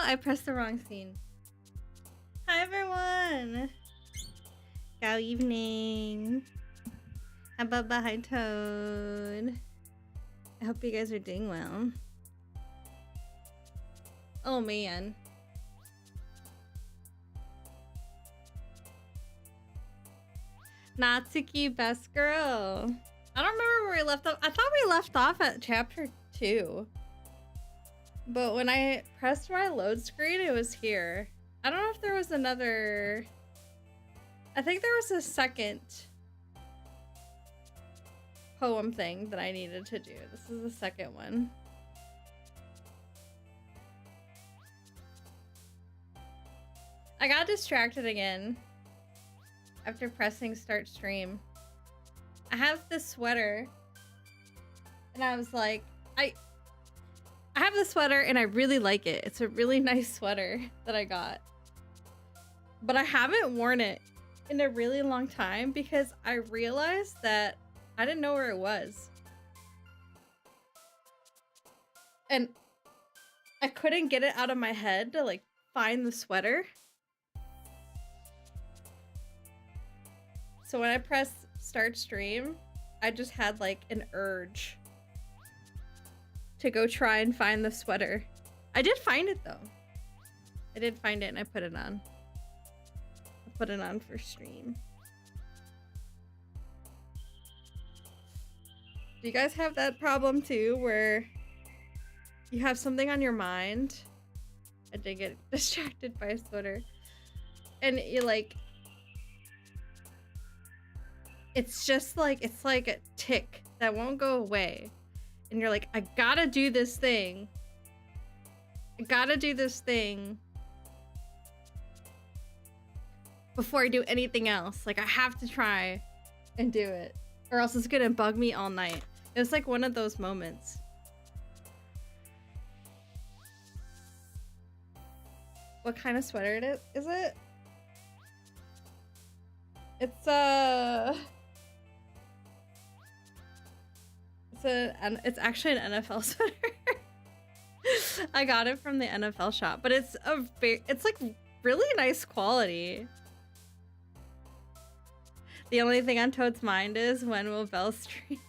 I pressed the wrong scene. Hi everyone. Good evening. How about Hi Toad? I hope you guys are doing well. Oh man. Natsuki, best girl. I don't remember where we left off. I thought we left off at chapter 2. But when I pressed my load screen, it was here. I don't know if there was another... I think there was a second poem thing that I needed to do. This is the second one. I got distracted again after pressing start stream. I have this sweater and I was like, I have this sweater and I really like it. It's a really nice sweater that I got. But I haven't worn it in a really long time because I realized that I didn't know where it was. And I couldn't get it out of my head to like find the sweater. So when I pressed start stream, I just had like an urge to go try and find the sweater. I did find it though. I did find it and I put it on. I put it on for stream. Do you guys have that problem too where you have something on your mind? I did get distracted by a sweater. And you like... It's just like, it's like a tick that won't go away. And you're like, I gotta do this thing. I gotta do this thing before I do anything else. Like, I have to try and do it, or else it's gonna bug me all night. It's like one of those moments. What kind of sweater is it? It's actually an NFL sweater. I got it from the NFL shop, but it's like really nice quality. The only thing on Toad's mind is when will Belle stream?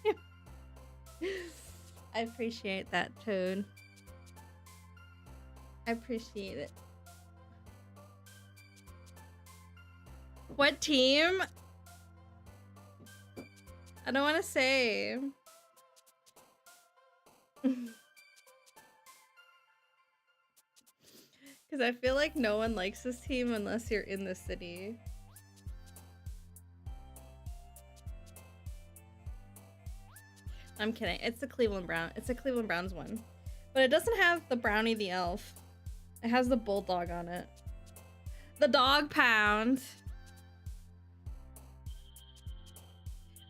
I appreciate that, Toad. I appreciate it. What team? I don't want to say. Because I feel like no one likes this team unless you're in the city. I'm kidding. It's the Cleveland Brown. It's a Cleveland Browns one. But it doesn't have the Brownie the elf. It has the bulldog on it. The dog pound.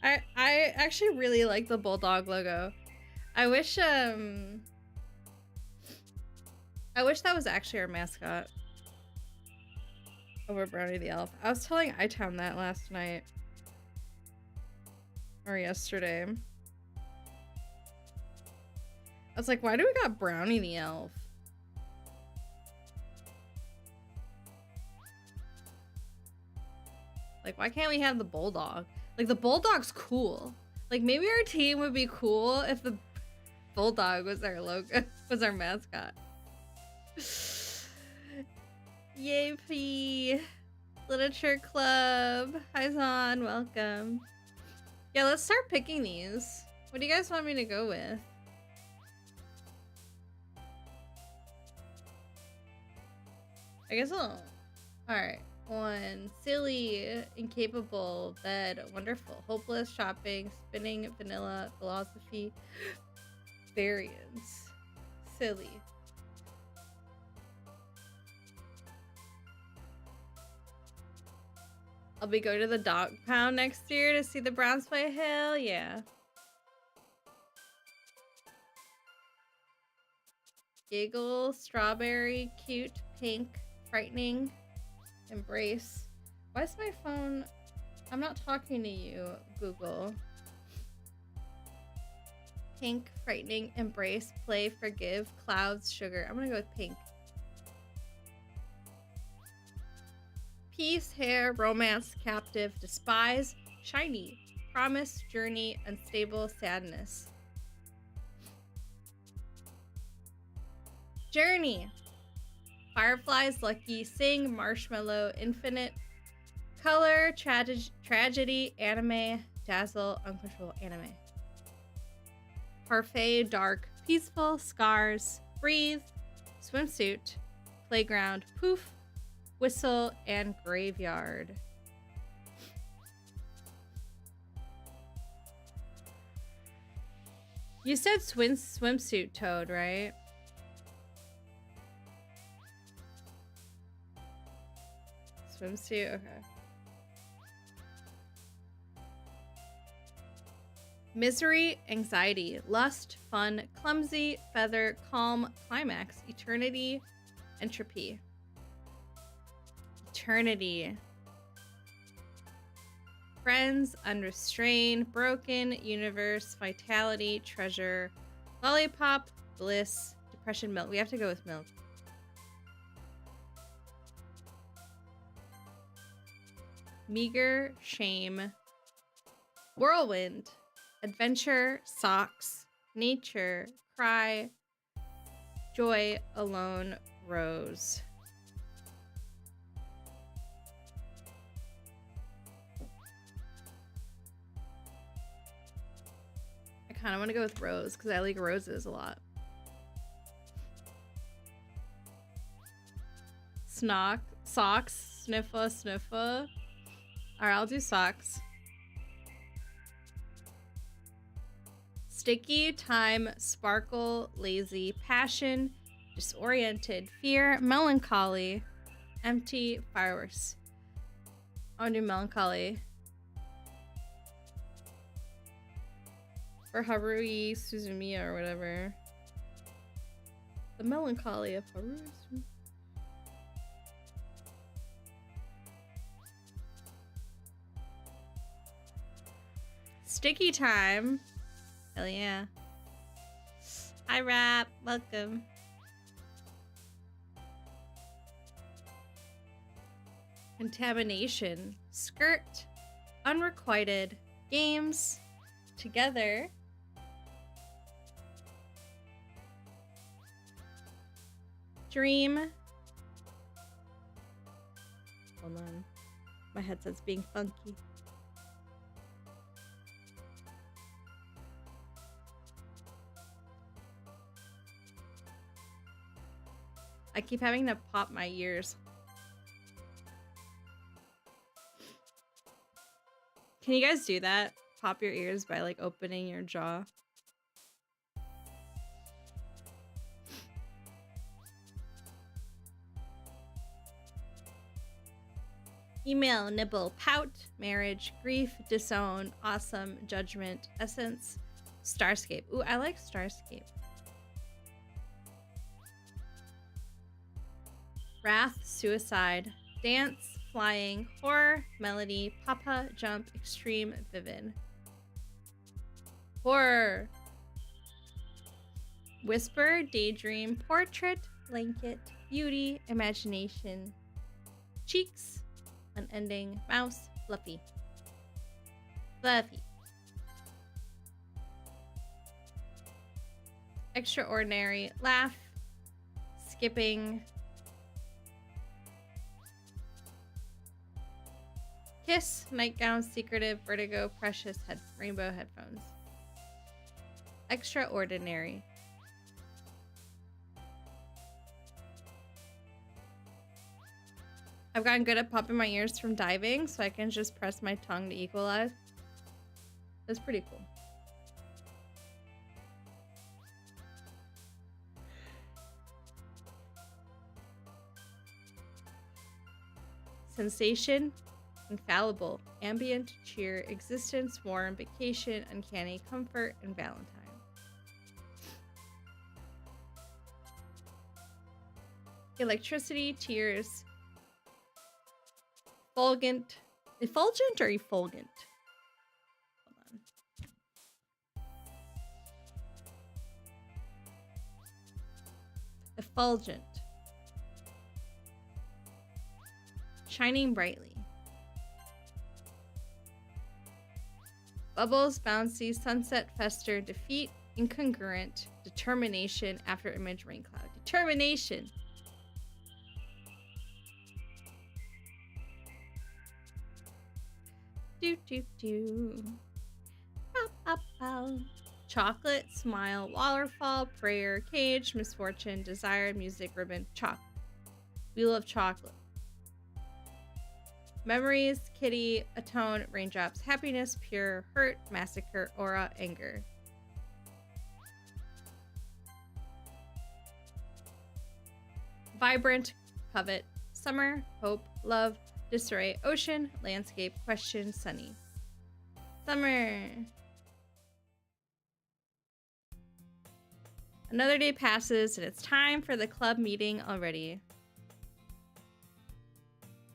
I actually really like the bulldog logo. I wish that was actually our mascot over Brownie the elf. I was telling iTown that last night or yesterday. I was like, why do we got Brownie the elf? Like, why can't we have the bulldog? Like, the bulldog's cool. Like, maybe our team would be cool if the bulldog was our logo, was our mascot. Yay, P. Literature Club. Hi, Zon. Welcome. Yeah, let's start picking these. What do you guys want me to go with? I guess I'll... Alright. 1. Silly. Incapable. Bed. Wonderful. Hopeless. Shopping. Spinning. Vanilla. Philosophy. Variance. Silly. I'll be going to the dog pound next year to see the Browns play. Hell yeah. Giggle, strawberry, cute, pink, frightening, embrace. Why is my phone... I'm not talking to you, Google. Pink, frightening, embrace, play, forgive, clouds, sugar. I'm gonna go with pink. Peace, hair, romance, captive, despise, shiny, promise, journey, unstable, sadness. Journey. Fireflies, lucky, sing, marshmallow, infinite, color, tragedy, anime, dazzle, uncontrollable, anime. Parfait, dark, peaceful, scars, breathe, swimsuit, playground, poof, whistle, and graveyard. You said swimsuit, Toad, right? Swimsuit, okay. Misery, anxiety, lust, fun, clumsy, feather, calm, climax, eternity, entropy. Eternity. Friends, unrestrained, broken, universe, vitality, treasure, lollipop, bliss, depression, milk. We have to go with milk. Meager, shame, whirlwind, adventure, socks, nature, cry, joy, alone, rose. I kind of want to go with rose because I like roses a lot. Socks, sniffa. Alright, I'll do socks. Sticky, time, sparkle, lazy, passion, disoriented, fear, melancholy, empty, fireworks. I'll do melancholy. Or Haruhi Suzumiya or whatever. The melancholy of Haruhi Suzumiya. Sticky time. Hell yeah. Hi, Rap. Welcome. Contamination. Skirt. Unrequited. Games. Together. Dream. Hold on. My headset's being funky. I keep having to pop my ears. Can you guys do that? Pop your ears by like opening your jaw. Email, nibble, pout, marriage, grief, disown, awesome, judgment, essence, starscape. Ooh, I like starscape. Wrath, suicide, dance, flying, horror, melody, papa, jump, extreme, vivid. Horror. Whisper, daydream, portrait, blanket, beauty, imagination, cheeks, unending, mouse, fluffy. Fluffy. Extraordinary, laugh, skipping, kiss, nightgown, secretive, vertigo, precious, rainbow headphones. Extraordinary. I've gotten good at popping my ears from diving, so I can just press my tongue to equalize. That's pretty cool. Sensation, infallible, ambient, cheer, existence, warm, vacation, uncanny, comfort, and Valentine. Electricity, tears, effulgent, effulgent or effulgent? Hold on. Effulgent. shining brightly. Bubbles, bouncy, sunset, fester, defeat, incongruent, determination after image rain cloud. Determination! Do do do. Pow, pow, pow. Chocolate, smile, waterfall, prayer, cage, misfortune, desire, music, ribbon, chocolate. Wheel of chocolate. Memories, kitty, atone, raindrops, happiness, pure, hurt, massacre, aura, anger. Vibrant, covet, summer, hope, love, disarray, ocean, landscape, question, sunny. Summer. Another day passes and it's time for the club meeting already.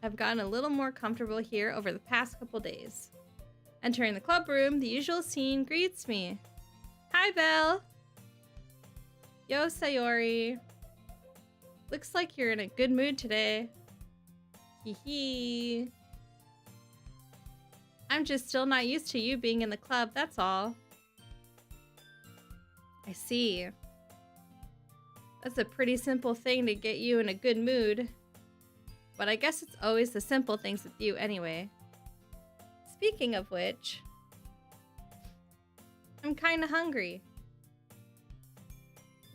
I've gotten a little more comfortable here over the past couple days. Entering the club room, the usual scene greets me. Hi, Belle. Yo, Sayori. Looks like you're in a good mood today. Hee hee. I'm just still not used to you being in the club, that's all. I see. That's a pretty simple thing to get you in a good mood. But I guess it's always the simple things with you anyway. Speaking of which, I'm kinda hungry.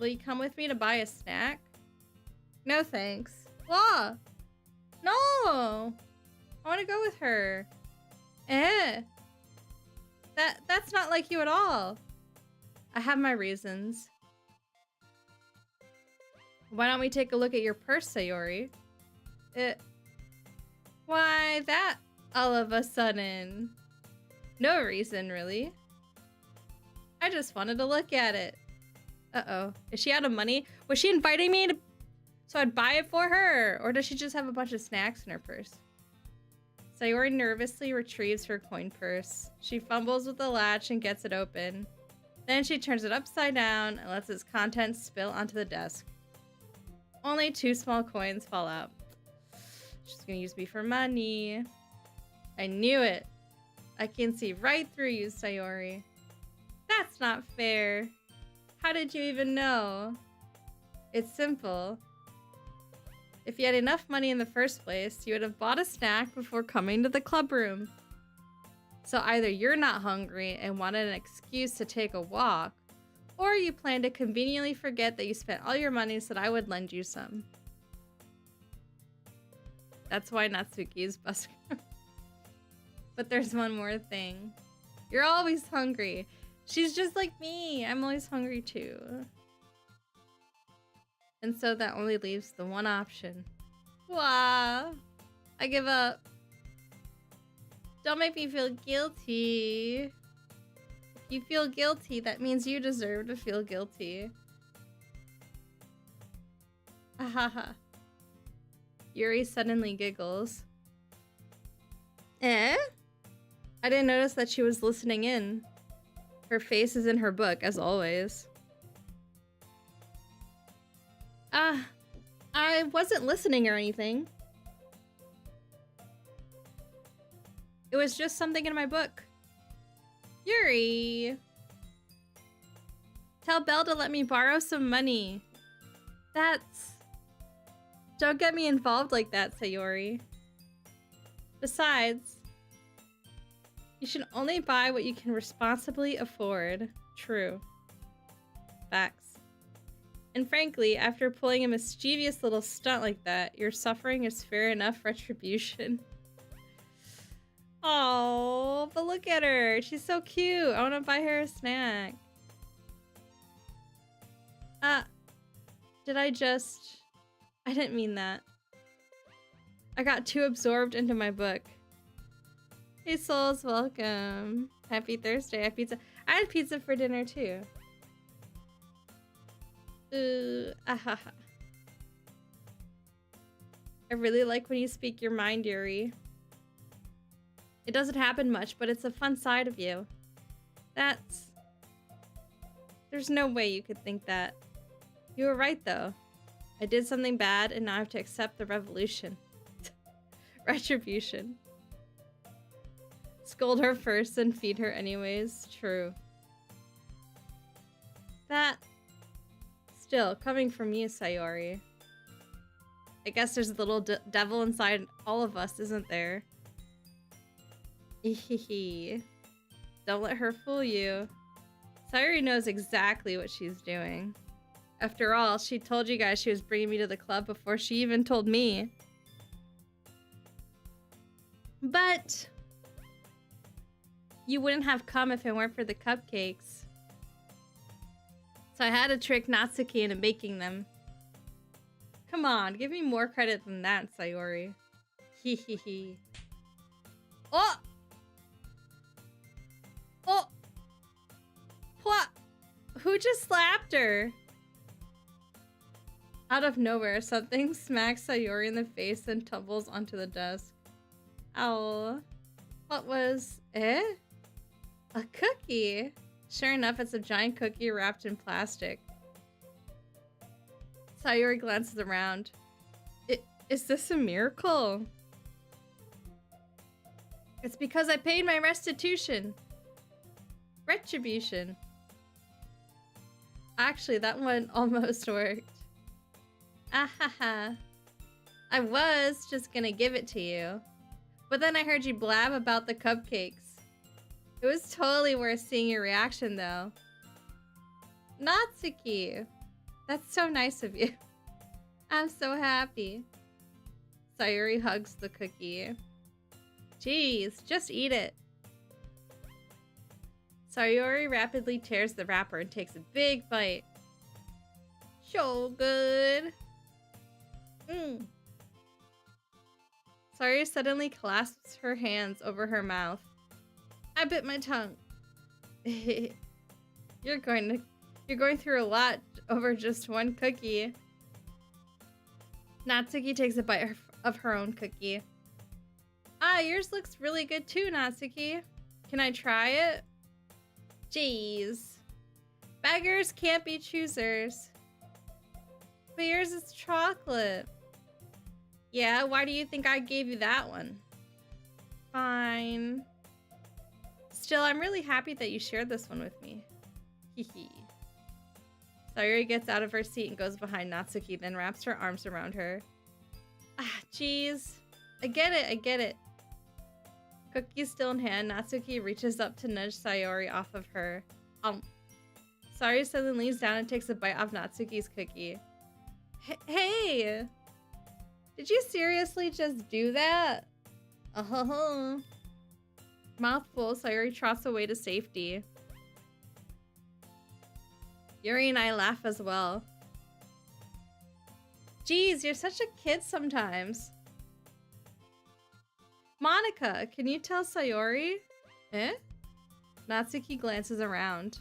Will you come with me to buy a snack? No thanks. Whoa! No! I want to go with her. That's not like you at all. I have my reasons. Why don't we take a look at your purse, Sayori? Why that all of a sudden? No reason, really. I just wanted to look at it. Uh-oh. Is she out of money? Was she inviting me to... so I'd buy it for her? Or does she just have a bunch of snacks in her purse? Sayori nervously retrieves her coin purse. She fumbles with the latch and gets it open. Then she turns it upside down and lets its contents spill onto the desk. Only 2 small coins fall out. She's gonna use me for money. I knew it. I can see right through you, Sayori. That's not fair. How did you even know? It's simple. If you had enough money in the first place, you would have bought a snack before coming to the club room. So either you're not hungry and wanted an excuse to take a walk, or you plan to conveniently forget that you spent all your money so that I would lend you some. That's why Natsuki is busker. But there's one more thing. You're always hungry. She's just like me. I'm always hungry too. And so that only leaves the one option. Wow. I give up. Don't make me feel guilty. If you feel guilty, that means you deserve to feel guilty. Ahaha. Yuri suddenly giggles. Eh? I didn't notice that she was listening in. Her face is in her book, as always. I wasn't listening or anything. It was just something in my book. Yuri! Tell Belle to let me borrow some money. Don't get me involved like that, Sayori. Besides, you should only buy what you can responsibly afford. True. Facts. And frankly, after pulling a mischievous little stunt like that, your suffering is fair enough retribution. Oh, but look at her. She's so cute. I want to buy her a snack. I didn't mean that. I got too absorbed into my book. Hey souls, welcome. Happy Thursday. I had pizza. I had pizza for dinner too. I really like when you speak your mind, Yuri. It doesn't happen much, but it's a fun side of you. There's no way you could think that. You were right, though. I did something bad, and now I have to accept the revolution. Retribution. Scold her first and feed her anyways. True. That... Still, coming from you, Sayori. I guess there's a little devil inside all of us, isn't there? Ehehe. Don't let her fool you. Sayori knows exactly what she's doing. After all, she told you guys she was bringing me to the club before she even told me. But... you wouldn't have come if it weren't for the cupcakes. So I had to trick Natsuki into making them. Come on, give me more credit than that, Sayori. Hehehe. Oh! Oh! What? Who just slapped her? Out of nowhere, something smacks Sayori in the face and tumbles onto the desk. Ow. What was... A cookie? Sure enough, it's a giant cookie wrapped in plastic. Sayori glances around. Is this a miracle? It's because I paid my restitution. Retribution. Actually, that one almost worked. Ahaha. I was just gonna give it to you. But then I heard you blab about the cupcakes. It was totally worth seeing your reaction, though. Natsuki. That's so nice of you. I'm so happy. Sayori hugs the cookie. Jeez, just eat it. Sayori rapidly tears the wrapper and takes a big bite. So good. Sayori suddenly clasps her hands over her mouth. I bit my tongue. You're going through a lot over just one cookie. Natsuki takes a bite of her own cookie. Ah, yours looks really good too, Natsuki. Can I try it? Jeez. Beggars can't be choosers. But yours is chocolate. Yeah, why do you think I gave you that one? Fine. Still, I'm really happy that you shared this one with me. Hehe. Sayori gets out of her seat and goes behind Natsuki, then wraps her arms around her. Ah, jeez. I get it. Cookie still in hand, Natsuki reaches up to nudge Sayori off of her. Sayori suddenly leans down and takes a bite off Natsuki's cookie. Hey! Did you seriously just do that? Uh-huh. Mouthful, Sayori trots away to safety. Yuri and I laugh as well. Geez, you're such a kid sometimes. Monica, can you tell Sayori? Eh? Natsuki glances around.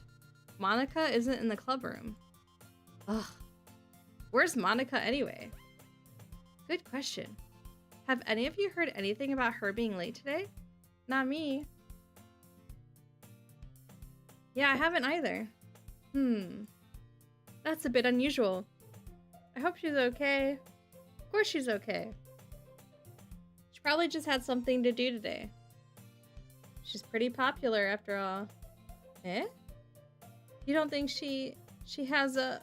Monica isn't in the club room. Ugh. Where's Monica anyway? Good question. Have any of you heard anything about her being late today? Not me. Yeah, I haven't either. That's a bit unusual. I hope she's okay. Of course she's okay. She probably just had something to do today. She's pretty popular after all. Eh? You don't think she has a...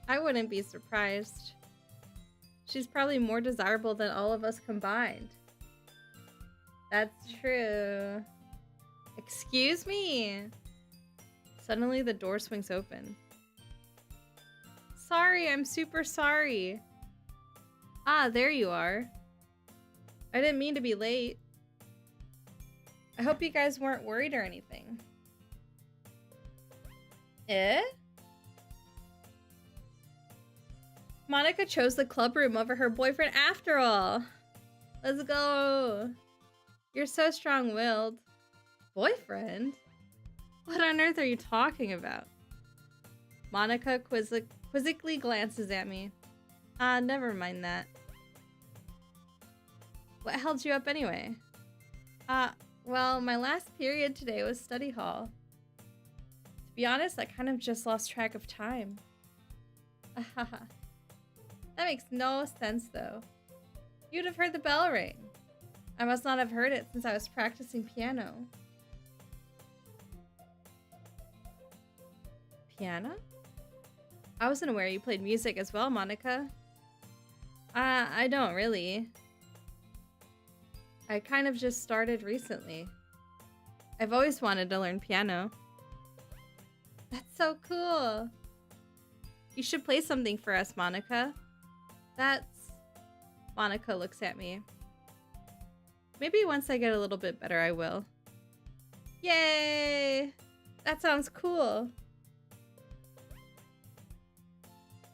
I wouldn't be surprised. She's probably more desirable than all of us combined. That's true. Excuse me. Suddenly the door swings open. Sorry, I'm super sorry. Ah, there you are. I didn't mean to be late. I hope you guys weren't worried or anything. Eh? Monica chose the club room over her boyfriend after all. Let's go. You're so strong-willed. Boyfriend? What on earth are you talking about? Monica quizzically glances at me. Ah, never mind that. What held you up anyway? Well, my last period today was study hall. To be honest, I kind of just lost track of time. That makes no sense, though. You'd have heard the bell ring. I must not have heard it since I was practicing piano. Piano? I wasn't aware you played music as well, Monica. I don't really. I kind of just started recently. I've always wanted to learn piano. That's so cool. You should play something for us, Monica. Monica looks at me. Maybe once I get a little bit better, I will. Yay! That sounds cool.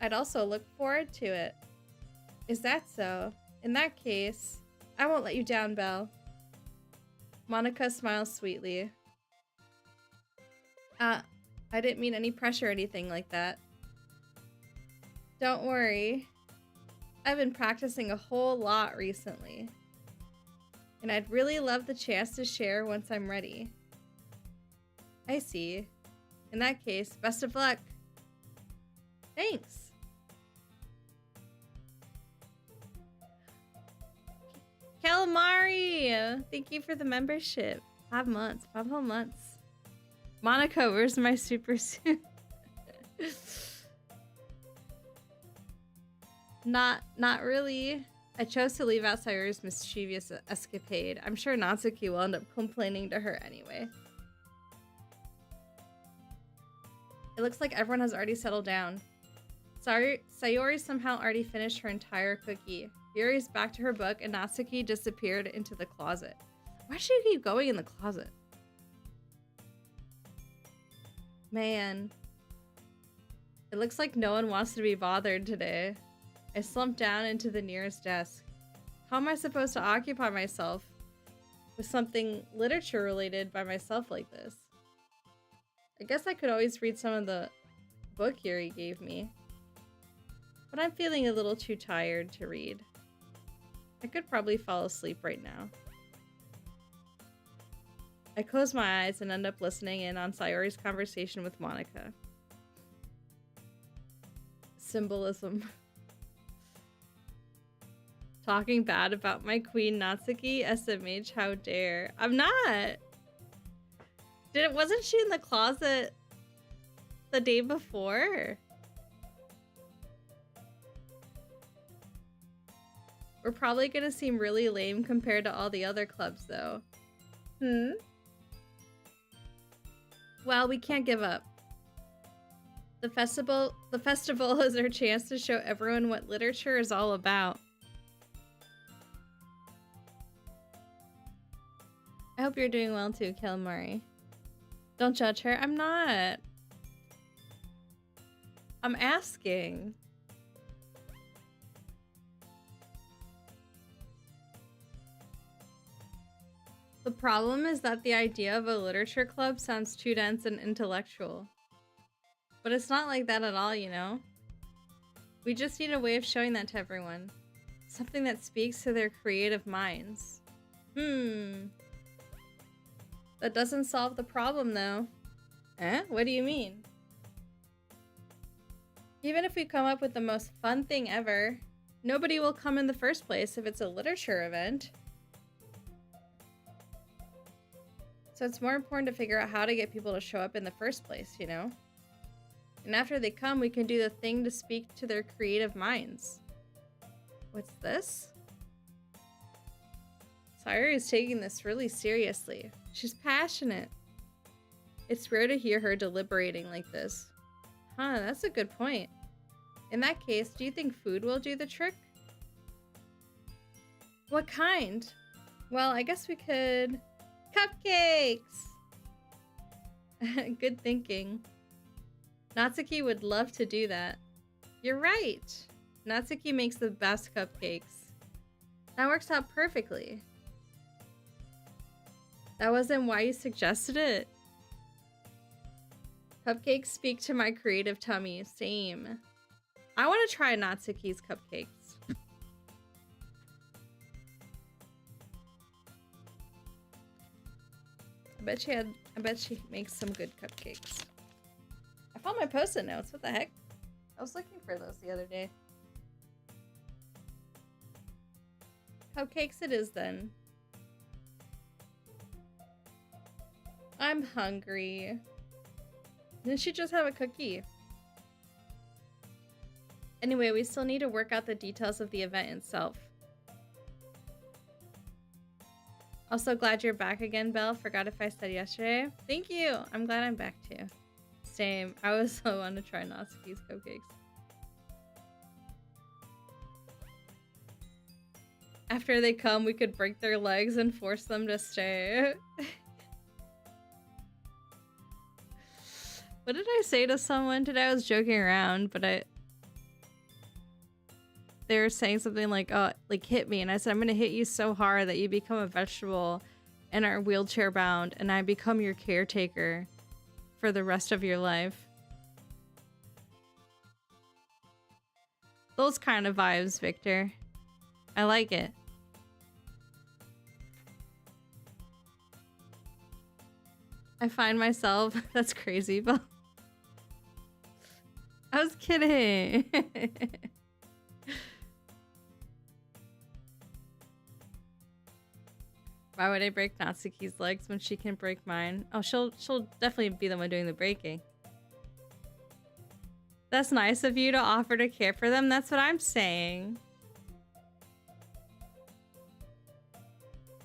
I'd also look forward to it. Is that so? In that case, I won't let you down, Belle. Monica smiles sweetly. I didn't mean any pressure or anything like that. Don't worry. I've been practicing a whole lot recently. And I'd really love the chance to share once I'm ready. I see. In that case, best of luck. Thanks. Calamari! Thank you for the membership. 5 months. 5 whole months. Monica, where's my super suit? Not really. I chose to leave out Sayori's mischievous escapade. I'm sure Natsuki will end up complaining to her anyway. It looks like everyone has already settled down. Sayori somehow already finished her entire cookie. Yuri's back to her book and Natsuki disappeared into the closet. Why should she keep going in the closet? Man. It looks like no one wants to be bothered today. I slumped down into the nearest desk. How am I supposed to occupy myself with something literature related by myself like this? I guess I could always read some of the book Yuri gave me. But I'm feeling a little too tired to read. I could probably fall asleep right now. I close my eyes and end up listening in on Sayori's conversation with Monica. Symbolism. Talking bad about my queen Natsuki? SMH, how dare. I'm not! Wasn't she in the closet the day before? We're probably gonna seem really lame compared to all the other clubs though. Well, we can't give up. The festival is our chance to show everyone what literature is all about. I hope you're doing well too, Calamari. Don't judge her. I'm not. I'm asking. The problem is that the idea of a literature club sounds too dense and intellectual. But it's not like that at all, you know? We just need a way of showing that to everyone. Something that speaks to their creative minds. That doesn't solve the problem, though. Eh? What do you mean? Even if we come up with the most fun thing ever, nobody will come in the first place if it's a literature event. So it's more important to figure out how to get people to show up in the first place, you know? And after they come, we can do the thing to speak to their creative minds. What's this? Sayori is taking this really seriously. She's passionate. It's rare to hear her deliberating like this. Huh, that's a good point. In that case, do you think food will do the trick? What kind? Well, I guess we could... Cupcakes! Good thinking. Natsuki would love to do that. You're right. Natsuki makes the best cupcakes. That works out perfectly. That wasn't why you suggested it. Cupcakes speak to my creative tummy. Same. I want to try Natsuki's cupcakes. I bet she makes some good cupcakes. I found my post-it notes. What the heck? I was looking for those the other day. Cupcakes it is then. I'm hungry. Didn't she just have a cookie? Anyway, we still need to work out the details of the event itself. Also glad you're back again, Belle. Forgot if I said yesterday. Thank you. I'm glad I'm back too. Same. I was so want to try Natsuki's cupcakes. After they come, we could break their legs and force them to stay. What did I say to someone today? I was joking around, but they were saying something like, oh, like hit me. And I said, I'm going to hit you so hard that you become a vegetable and are wheelchair bound and I become your caretaker for the rest of your life. Those kind of vibes, Victor. I like it. I find myself, that's crazy, but I was kidding. Why would I break Natsuki's legs when she can break mine? Oh, she'll definitely be the one doing the breaking. That's nice of you to offer to care for them. That's what I'm saying.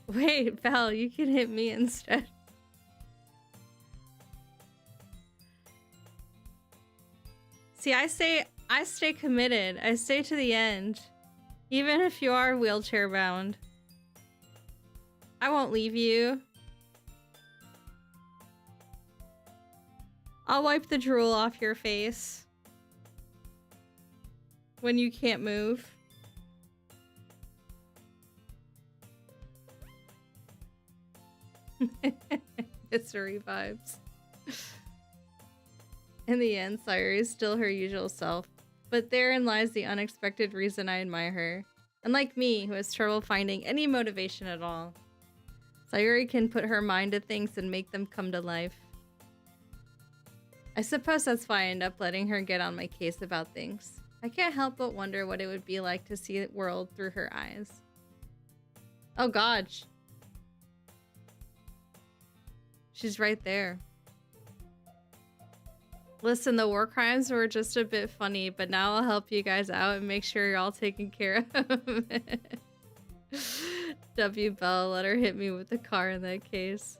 Wait, Belle, you can hit me instead. See, I stay committed. I stay to the end. Even if you are wheelchair bound. I won't leave you. I'll wipe the drool off your face. When you can't move. History vibes. In the end, Sayuri is still her usual self. But therein lies the unexpected reason I admire her. Unlike me, who has trouble finding any motivation at all. Sayuri can put her mind to things and make them come to life. I suppose that's why I end up letting her get on my case about things. I can't help but wonder what it would be like to see the world through her eyes. Oh god. She's right there. Listen, the war crimes were just a bit funny, but now I'll help you guys out and make sure you're all taken care of. W. Belle, let her hit me with the car in that case.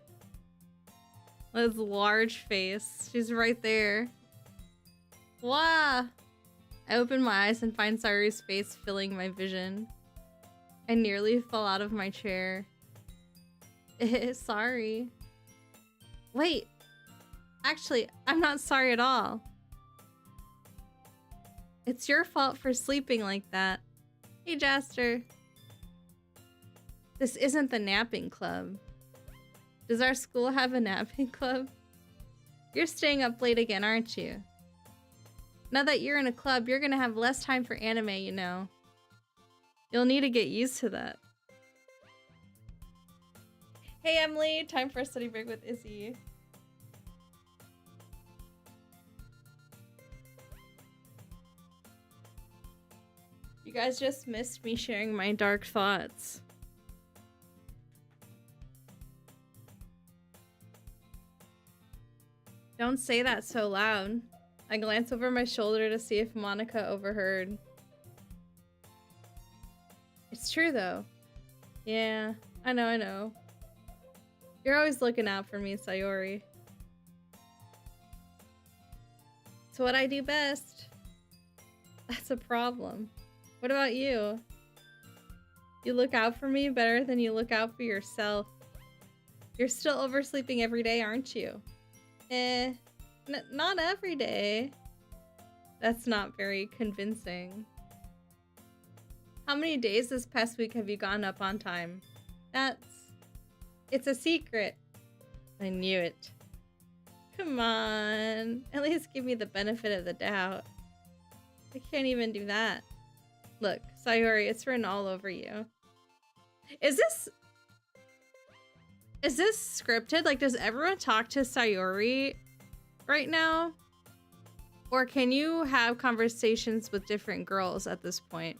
This large face. She's right there. Wow. I open my eyes and find Sayuri's face filling my vision. I nearly fell out of my chair. Sorry. Wait. Actually, I'm not sorry at all. It's your fault for sleeping like that. Hey, Jaster. This isn't the napping club. Does our school have a napping club? You're staying up late again, aren't you? Now that you're in a club, you're gonna have less time for anime, you know. You'll need to get used to that. Hey, Emily. Time for a study break with Izzy. You guys just missed me sharing my dark thoughts. Don't say that so loud. I glance over my shoulder to see if Monica overheard. It's true though. Yeah, I know. You're always looking out for me, Sayuri. It's what I do best. That's a problem. What about you? You look out for me better than you look out for yourself. You're still oversleeping every day, aren't you? Not every day. That's not very convincing. How many days this past week have you gone up on time? It's a secret. I knew it. Come on. At least give me the benefit of the doubt. I can't even do that. Look, Sayuri, it's written all over you. Is this scripted? Like, does everyone talk to Sayuri right now? Or can you have conversations with different girls at this point?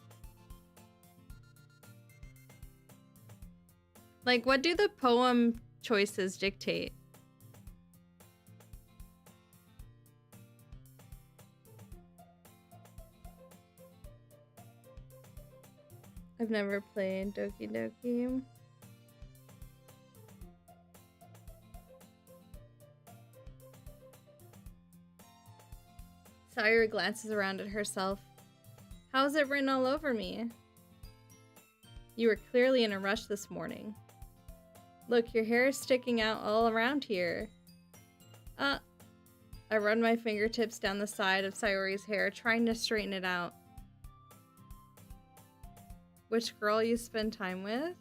Like, what do the poem choices dictate? I've never played Doki Doki. Sayuri glances around at herself. How is it written all over me? You were clearly in a rush this morning. Look, your hair is sticking out all around here. I run my fingertips down the side of Sayori's hair, trying to straighten it out. Which girl you spend time with?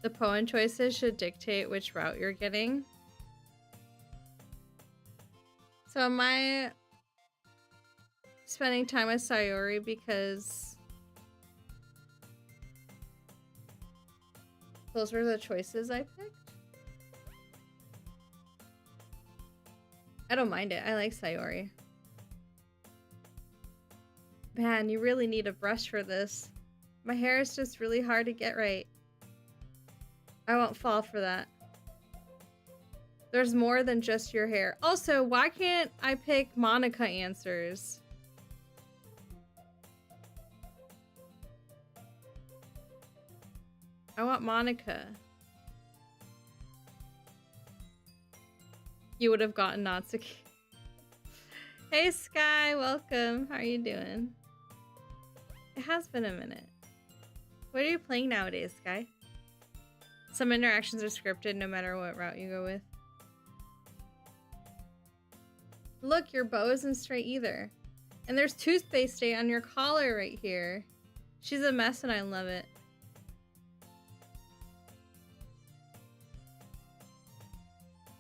The poem choices should dictate which route you're getting. So am I spending time with Sayori because those were the choices I picked? I don't mind it. I like Sayori. Man, you really need a brush for this. My hair is just really hard to get right. I won't fall for that. There's more than just your hair. Also, why can't I pick Monica answers? I want Monica. You would have gotten Natsuki. Hey Sky, welcome. How are you doing? It has been a minute. What are you playing nowadays, Sky? Some interactions are scripted no matter what route you go with. Look, your bow isn't straight either. And there's toothpaste stain on your collar right here. She's a mess and I love it.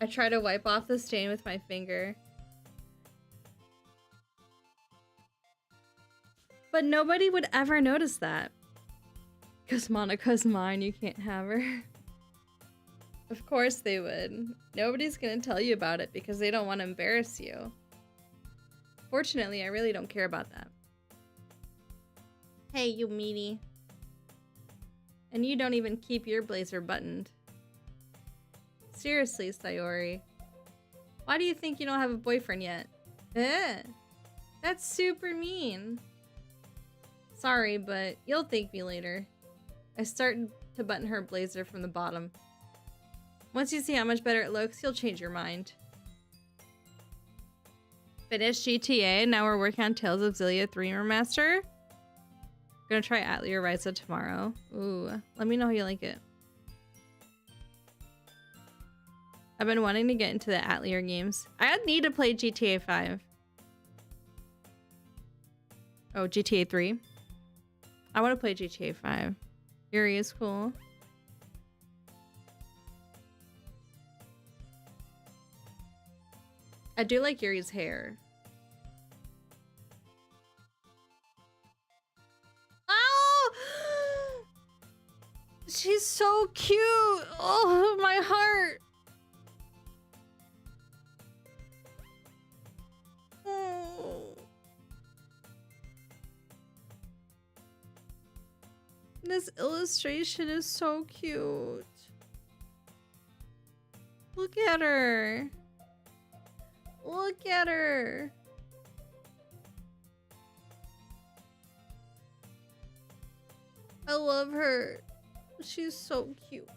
I try to wipe off the stain with my finger. But nobody would ever notice that. Because Monica's mine, you can't have her. Of course they would. Nobody's gonna tell you about it because they don't want to embarrass you. Fortunately, I really don't care about that. Hey, you meanie. And you don't even keep your blazer buttoned. Seriously, Sayori. Why do you think you don't have a boyfriend yet? That's super mean. Sorry, but you'll thank me later. I started to button her blazer from the bottom. Once you see how much better it looks, you'll change your mind. Finished GTA, now we're working on Tales of Xillia 3 Remaster. Gonna try Atelier Ryza tomorrow. Ooh, let me know how you like it. I've been wanting to get into the Atelier games. I need to play GTA 5. Oh, GTA 3. I want to play GTA 5. Yuri is cool. I do like Yuri's hair. Oh! She's so cute! Oh, my heart! Oh. This illustration is so cute. Look at her. Look at her. I love her. She's so cute.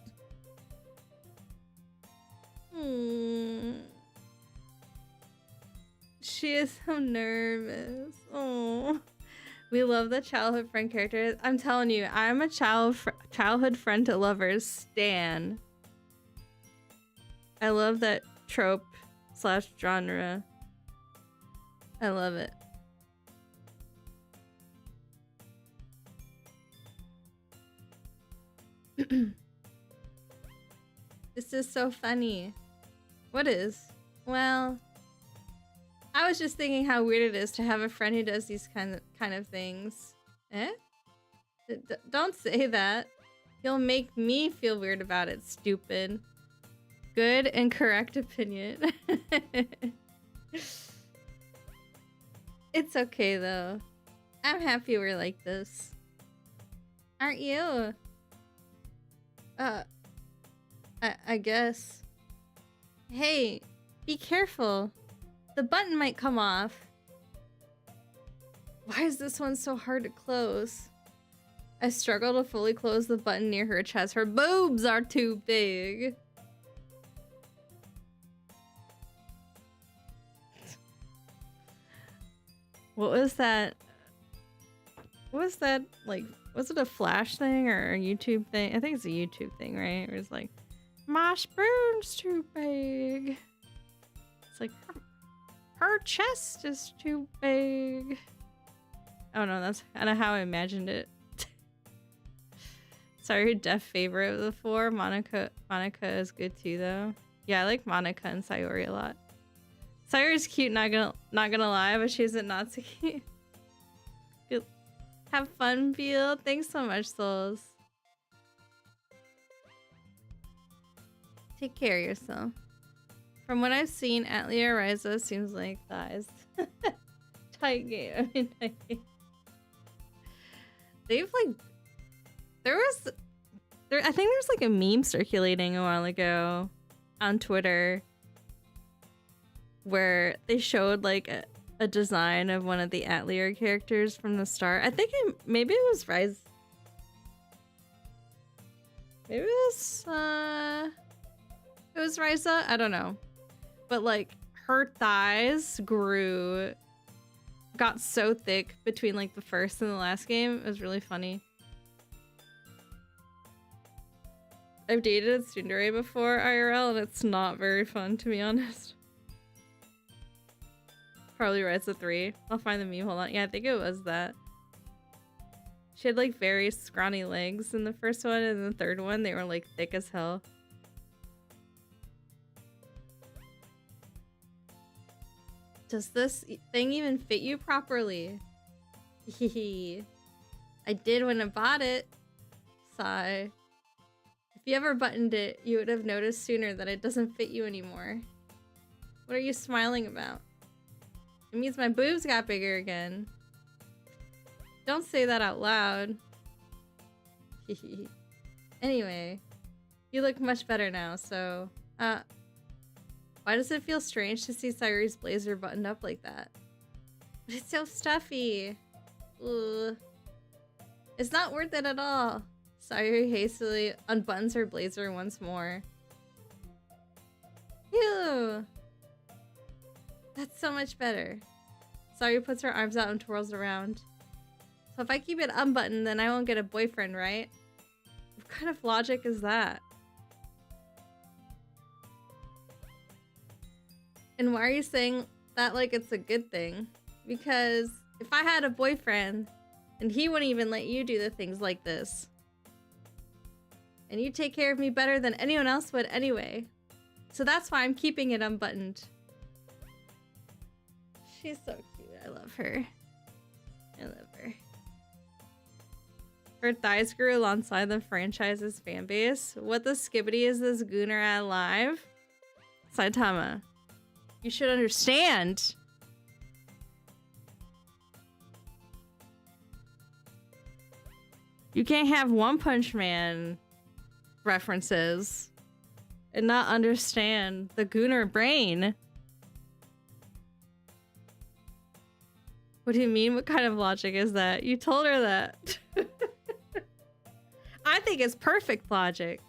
She is so nervous. Oh, we love the childhood friend characters. I'm telling you, I'm a childhood friend to lovers stan. I love that trope / genre. I love it. This is so funny. What is? Well, I was just thinking how weird it is to have a friend who does these kind of things. Eh? Don't say that. You'll make me feel weird about it, stupid. Good and correct opinion. It's okay though. I'm happy we're like this. Aren't you? I guess. Hey, be careful. The button might come off. Why is this one so hard to close? I struggle to fully close the button near her chest. Her boobs are too big. What was that? What was that, like, was it a Flash thing or a YouTube thing? I think it's a YouTube thing, right? It was like, my spoon's too big. It's like, her chest is too big. Oh no, that's kind of how I imagined it. Sorry, deaf favorite of the four. Monica is good too, though. Yeah, I like Monica and Sayori a lot. Sayori's cute, not gonna lie, but she isn't not so cute. Good. Have fun, Belle. Thanks so much, souls. Take care of yourself. From what I've seen, Atelier Ryza seems like thighs. Tight game. I mean, tight game. They've like, I think there's like a meme circulating a while ago on Twitter where they showed like a design of one of the Atelier characters from the start. I think maybe it was Ryza. Maybe it was Ryza. I don't know. But like her thighs got so thick between like the first and the last game. It was really funny. I've dated tsundere before IRL and it's not very fun, to be honest. Probably Ryza 3. I'll find the meme. Hold on. Yeah, I think it was that. She had like very scrawny legs in the first one, and the third one they were like thick as hell. Does this thing even fit you properly? Hehe. I did when I bought it. Sigh. If you ever buttoned it, you would have noticed sooner that it doesn't fit you anymore. What are you smiling about? It means my boobs got bigger again. Don't say that out loud. Hehe. Anyway, you look much better now, so... why does it feel strange to see Sayori's blazer buttoned up like that? But it's so stuffy. Ugh. It's not worth it at all. Sayori hastily unbuttons her blazer once more. Ew. That's so much better. Sayori puts her arms out and twirls around. So if I keep it unbuttoned, then I won't get a boyfriend, right? What kind of logic is that? And why are you saying that like it's a good thing? Because if I had a boyfriend and he wouldn't even let you do the things like this, and you take care of me better than anyone else would anyway. So that's why I'm keeping it unbuttoned. She's so cute. I love her. I love her. Her thighs grew alongside the franchise's fan base. What the skibbity is this gooner at live? Saitama. You should understand. You can't have One Punch Man references and not understand the Gooner brain. What do you mean? What kind of logic is that? You told her that. I think it's perfect logic.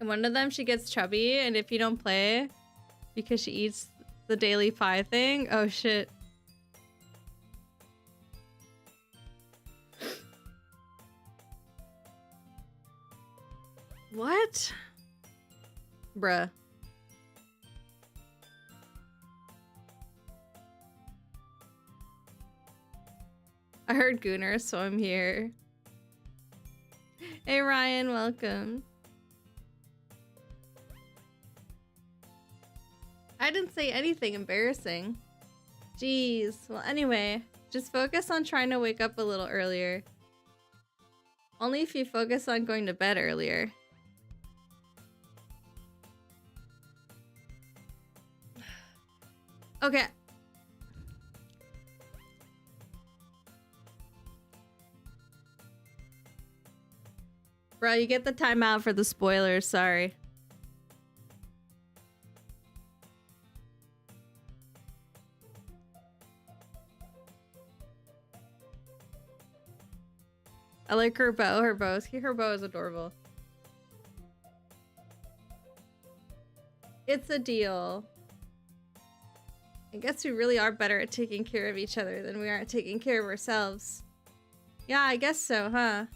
And one of them, she gets chubby, and if you don't play because she eats the daily pie thing, oh shit. What? Bruh. I heard Gooner, so I'm here. Hey Ryan, welcome. I didn't say anything embarrassing. Jeez. Well, anyway, just focus on trying to wake up a little earlier. Only if you focus on going to bed earlier. Okay. Bro, you get the timeout for the spoilers, sorry. I like her bow. Her bow is adorable. It's a deal. I guess we really are better at taking care of each other than we are at taking care of ourselves. Yeah, I guess so, huh?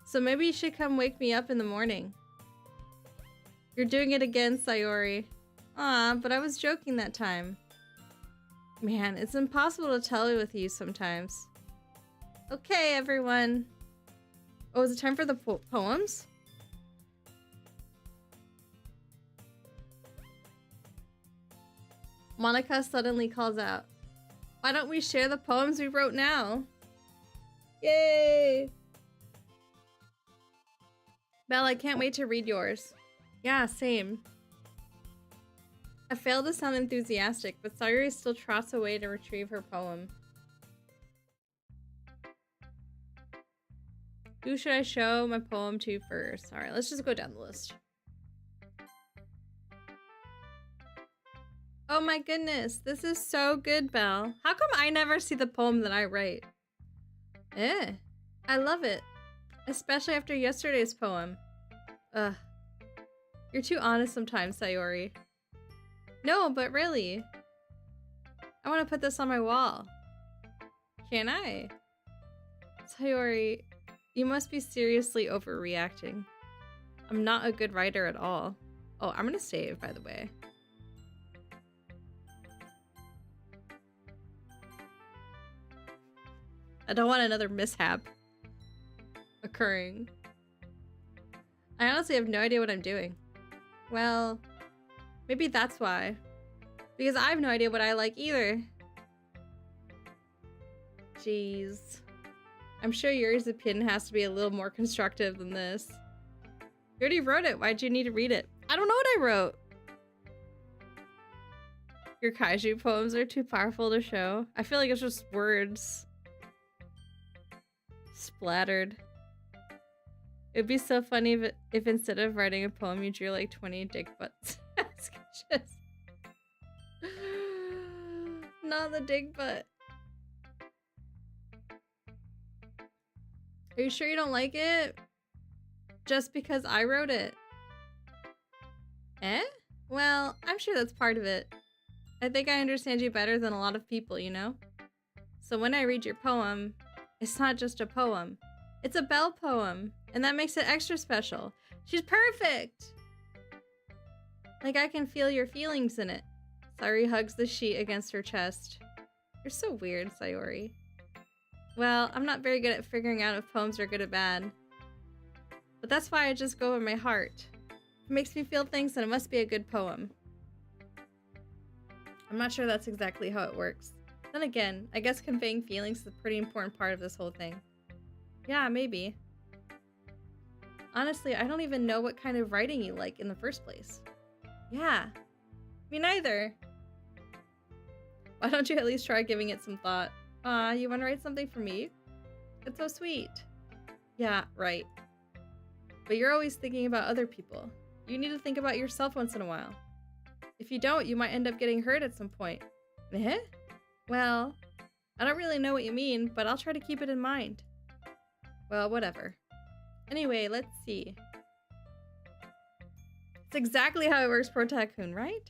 So maybe you should come wake me up in the morning. You're doing it again, Sayori. Aw, but I was joking that time. Man, it's impossible to tell with you sometimes. Okay, everyone. Oh, is it time for the poems? Monica suddenly calls out, "Why don't we share the poems we wrote now?" Yay! Belle, I can't wait to read yours. Yeah, same. I failed to sound enthusiastic, but Sayori still trots away to retrieve her poem. Who should I show my poem to first? Alright, let's just go down the list. Oh my goodness, this is so good, Belle. How come I never see the poem that I write? I love it. Especially after yesterday's poem. Ugh. You're too honest sometimes, Sayori. No, but really. I want to put this on my wall. Can I? Sayori, you must be seriously overreacting. I'm not a good writer at all. Oh, I'm gonna save, by the way. I don't want another mishap occurring. I honestly have no idea what I'm doing. Well, maybe that's why. Because I have no idea what I like either. Jeez. I'm sure yours opinion has to be a little more constructive than this. You already wrote it. Why'd you need to read it? I don't know what I wrote. Your kaiju poems are too powerful to show. I feel like it's just words. Splattered. It'd be so funny if instead of writing a poem, you drew like 20 dick butts sketches. Not the dick butt. Are you sure you don't like it? Just because I wrote it? Well, I'm sure that's part of it. I think I understand you better than a lot of people, you know? So when I read your poem, it's not just a poem. It's a Belle poem, and that makes it extra special. She's perfect! Like I can feel your feelings in it. Sayori hugs the sheet against her chest. You're so weird, Sayori. Well, I'm not very good at figuring out if poems are good or bad. But that's why I just go with my heart. It makes me feel things, and it must be a good poem. I'm not sure that's exactly how it works. Then again, I guess conveying feelings is a pretty important part of this whole thing. Yeah, maybe. Honestly, I don't even know what kind of writing you like in the first place. Yeah, me neither. Why don't you at least try giving it some thought? Aw, you want to write something for me? It's so sweet. Yeah, right. But you're always thinking about other people. You need to think about yourself once in a while. If you don't, you might end up getting hurt at some point. Well, I don't really know what you mean, but I'll try to keep it in mind. Well, whatever. Anyway, let's see. It's exactly how it works for Tycoon, right?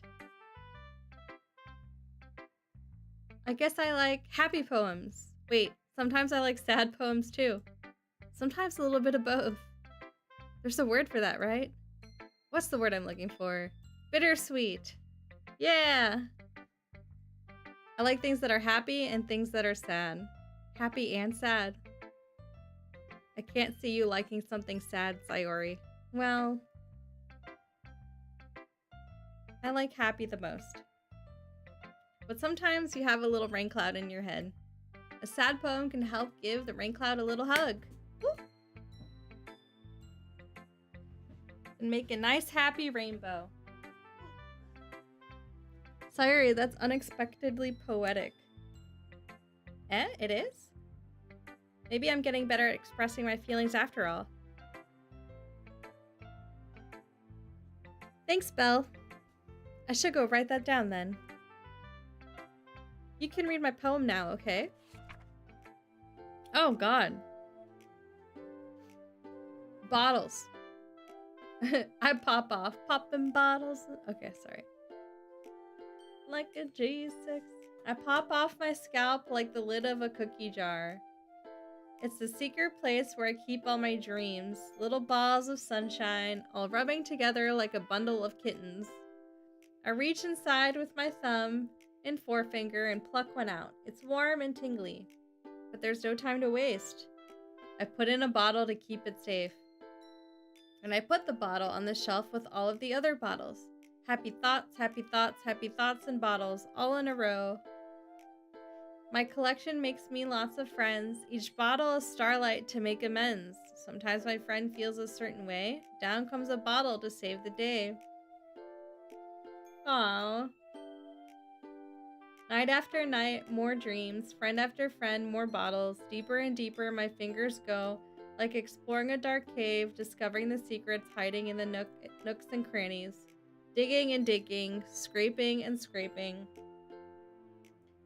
I guess I like happy poems. Wait, sometimes I like sad poems too. Sometimes a little bit of both. There's a word for that, right? What's the word I'm looking for? Bittersweet. Yeah! I like things that are happy and things that are sad. Happy and sad. I can't see you liking something sad, Sayori. Well, I like happy the most. But sometimes you have a little rain cloud in your head. A sad poem can help give the rain cloud a little hug. Woo! And make a nice happy rainbow. Sorry, that's unexpectedly poetic. Eh? It is? Maybe I'm getting better at expressing my feelings after all. Thanks, Belle. I should go write that down then. You can read my poem now, okay? Oh, God. Bottles. I pop off. Popping bottles. Okay, sorry. Like a G6. I pop off my scalp like the lid of a cookie jar. It's the secret place where I keep all my dreams. Little balls of sunshine, all rubbing together like a bundle of kittens. I reach inside with my thumb and forefinger and pluck one out. It's warm and tingly, but there's no time to waste. I put in a bottle to keep it safe. And I put the bottle on the shelf with all of the other bottles. Happy thoughts, happy thoughts, happy thoughts and bottles, all in a row. My collection makes me lots of friends, each bottle a starlight to make amends. Sometimes my friend feels a certain way. Down comes a bottle to save the day. Aww. Night after night, more dreams. Friend after friend, more bottles. Deeper and deeper my fingers go, like exploring a dark cave, discovering the secrets hiding in the nooks and crannies. Digging and digging, scraping and scraping.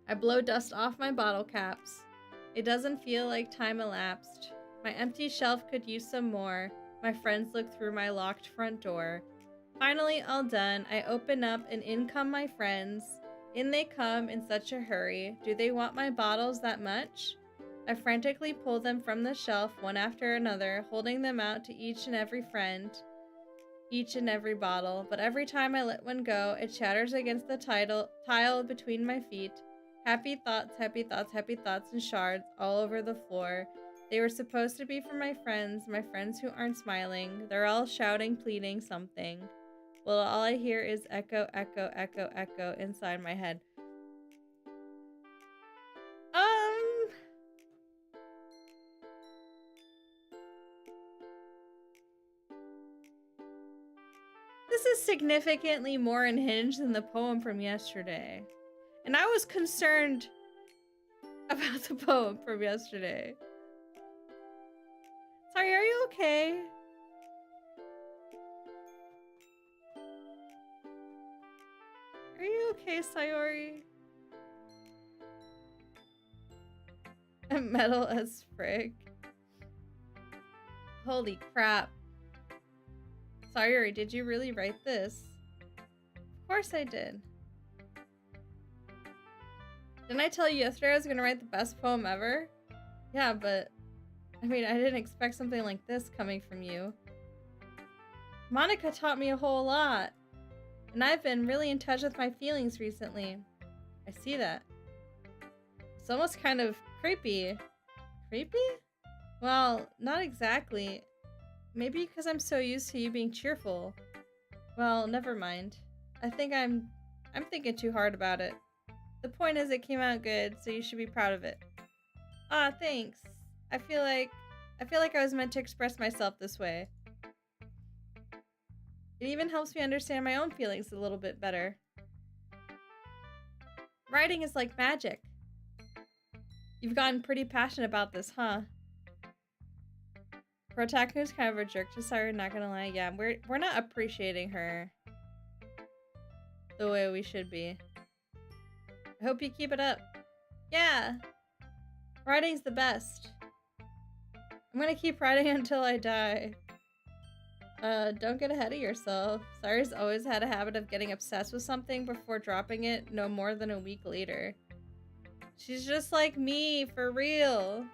I blow dust off my bottle caps. It doesn't feel like time elapsed. My empty shelf could use some more. My friends look through my locked front door. Finally, all done, I open up and in come my friends. In they come in such a hurry. Do they want my bottles that much? I frantically pull them from the shelf one after another, holding them out to each and every friend. Each and every bottle, but every time I let one go, it shatters against the tile between my feet. Happy thoughts, happy thoughts, happy thoughts, and shards all over the floor. They were supposed to be for my friends who aren't smiling. They're all shouting, pleading something. Well, all I hear is echo, echo, echo, echo inside my head. This is significantly more unhinged than the poem from yesterday. And I was concerned about the poem from yesterday. Sorry, are you okay? Are you okay, Sayori? Metal as frig. Holy crap. Sayori, did you really write this? Of course I did. Didn't I tell you yesterday I was gonna write the best poem ever? Yeah, but I mean, I didn't expect something like this coming from you. Monica taught me a whole lot. And I've been really in touch with my feelings recently. I see that. It's almost kind of creepy. Creepy? Well, not exactly. Maybe because I'm so used to you being cheerful. Well, never mind. I think I'm thinking too hard about it. The point is it came out good, so you should be proud of it. Ah, thanks. I feel like I was meant to express myself this way. It even helps me understand my own feelings a little bit better. Writing is like magic. You've gotten pretty passionate about this, huh? Protaku's kind of a jerk to Sayori, not gonna lie. Yeah, we're not appreciating her the way we should be. I hope you keep it up. Yeah! Writing's the best. I'm gonna keep writing until I die. Don't get ahead of yourself. Sayori's always had a habit of getting obsessed with something before dropping it no more than a week later. She's just like me, for real.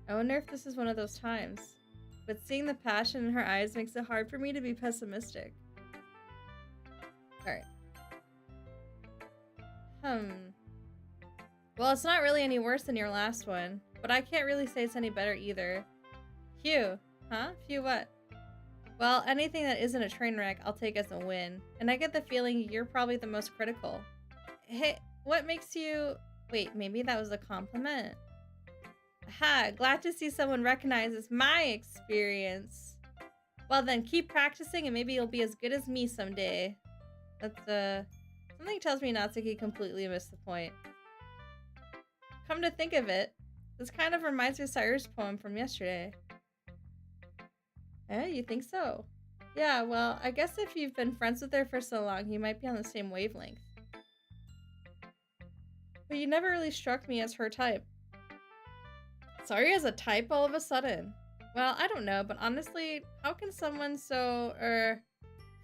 I wonder if this is one of those times. But seeing the passion in her eyes makes it hard for me to be pessimistic. Alright. Well, it's not really any worse than your last one, but I can't really say it's any better either. Phew. Huh? Phew what? Well, anything that isn't a train wreck, I'll take as a win. And I get the feeling you're probably the most critical. Hey, what makes you... Wait, maybe that was a compliment. Aha, glad to see someone recognizes my experience. Well then, keep practicing and maybe you'll be as good as me someday. That's, something tells me Natsuki completely missed the point. Come to think of it, this kind of reminds me of Sayuri's poem from yesterday. Eh, you think so? Yeah, well, I guess if you've been friends with her for so long, you might be on the same wavelength. But you never really struck me as her type. Sayuri has a type all of a sudden. Well, I don't know, but honestly, how can someone so,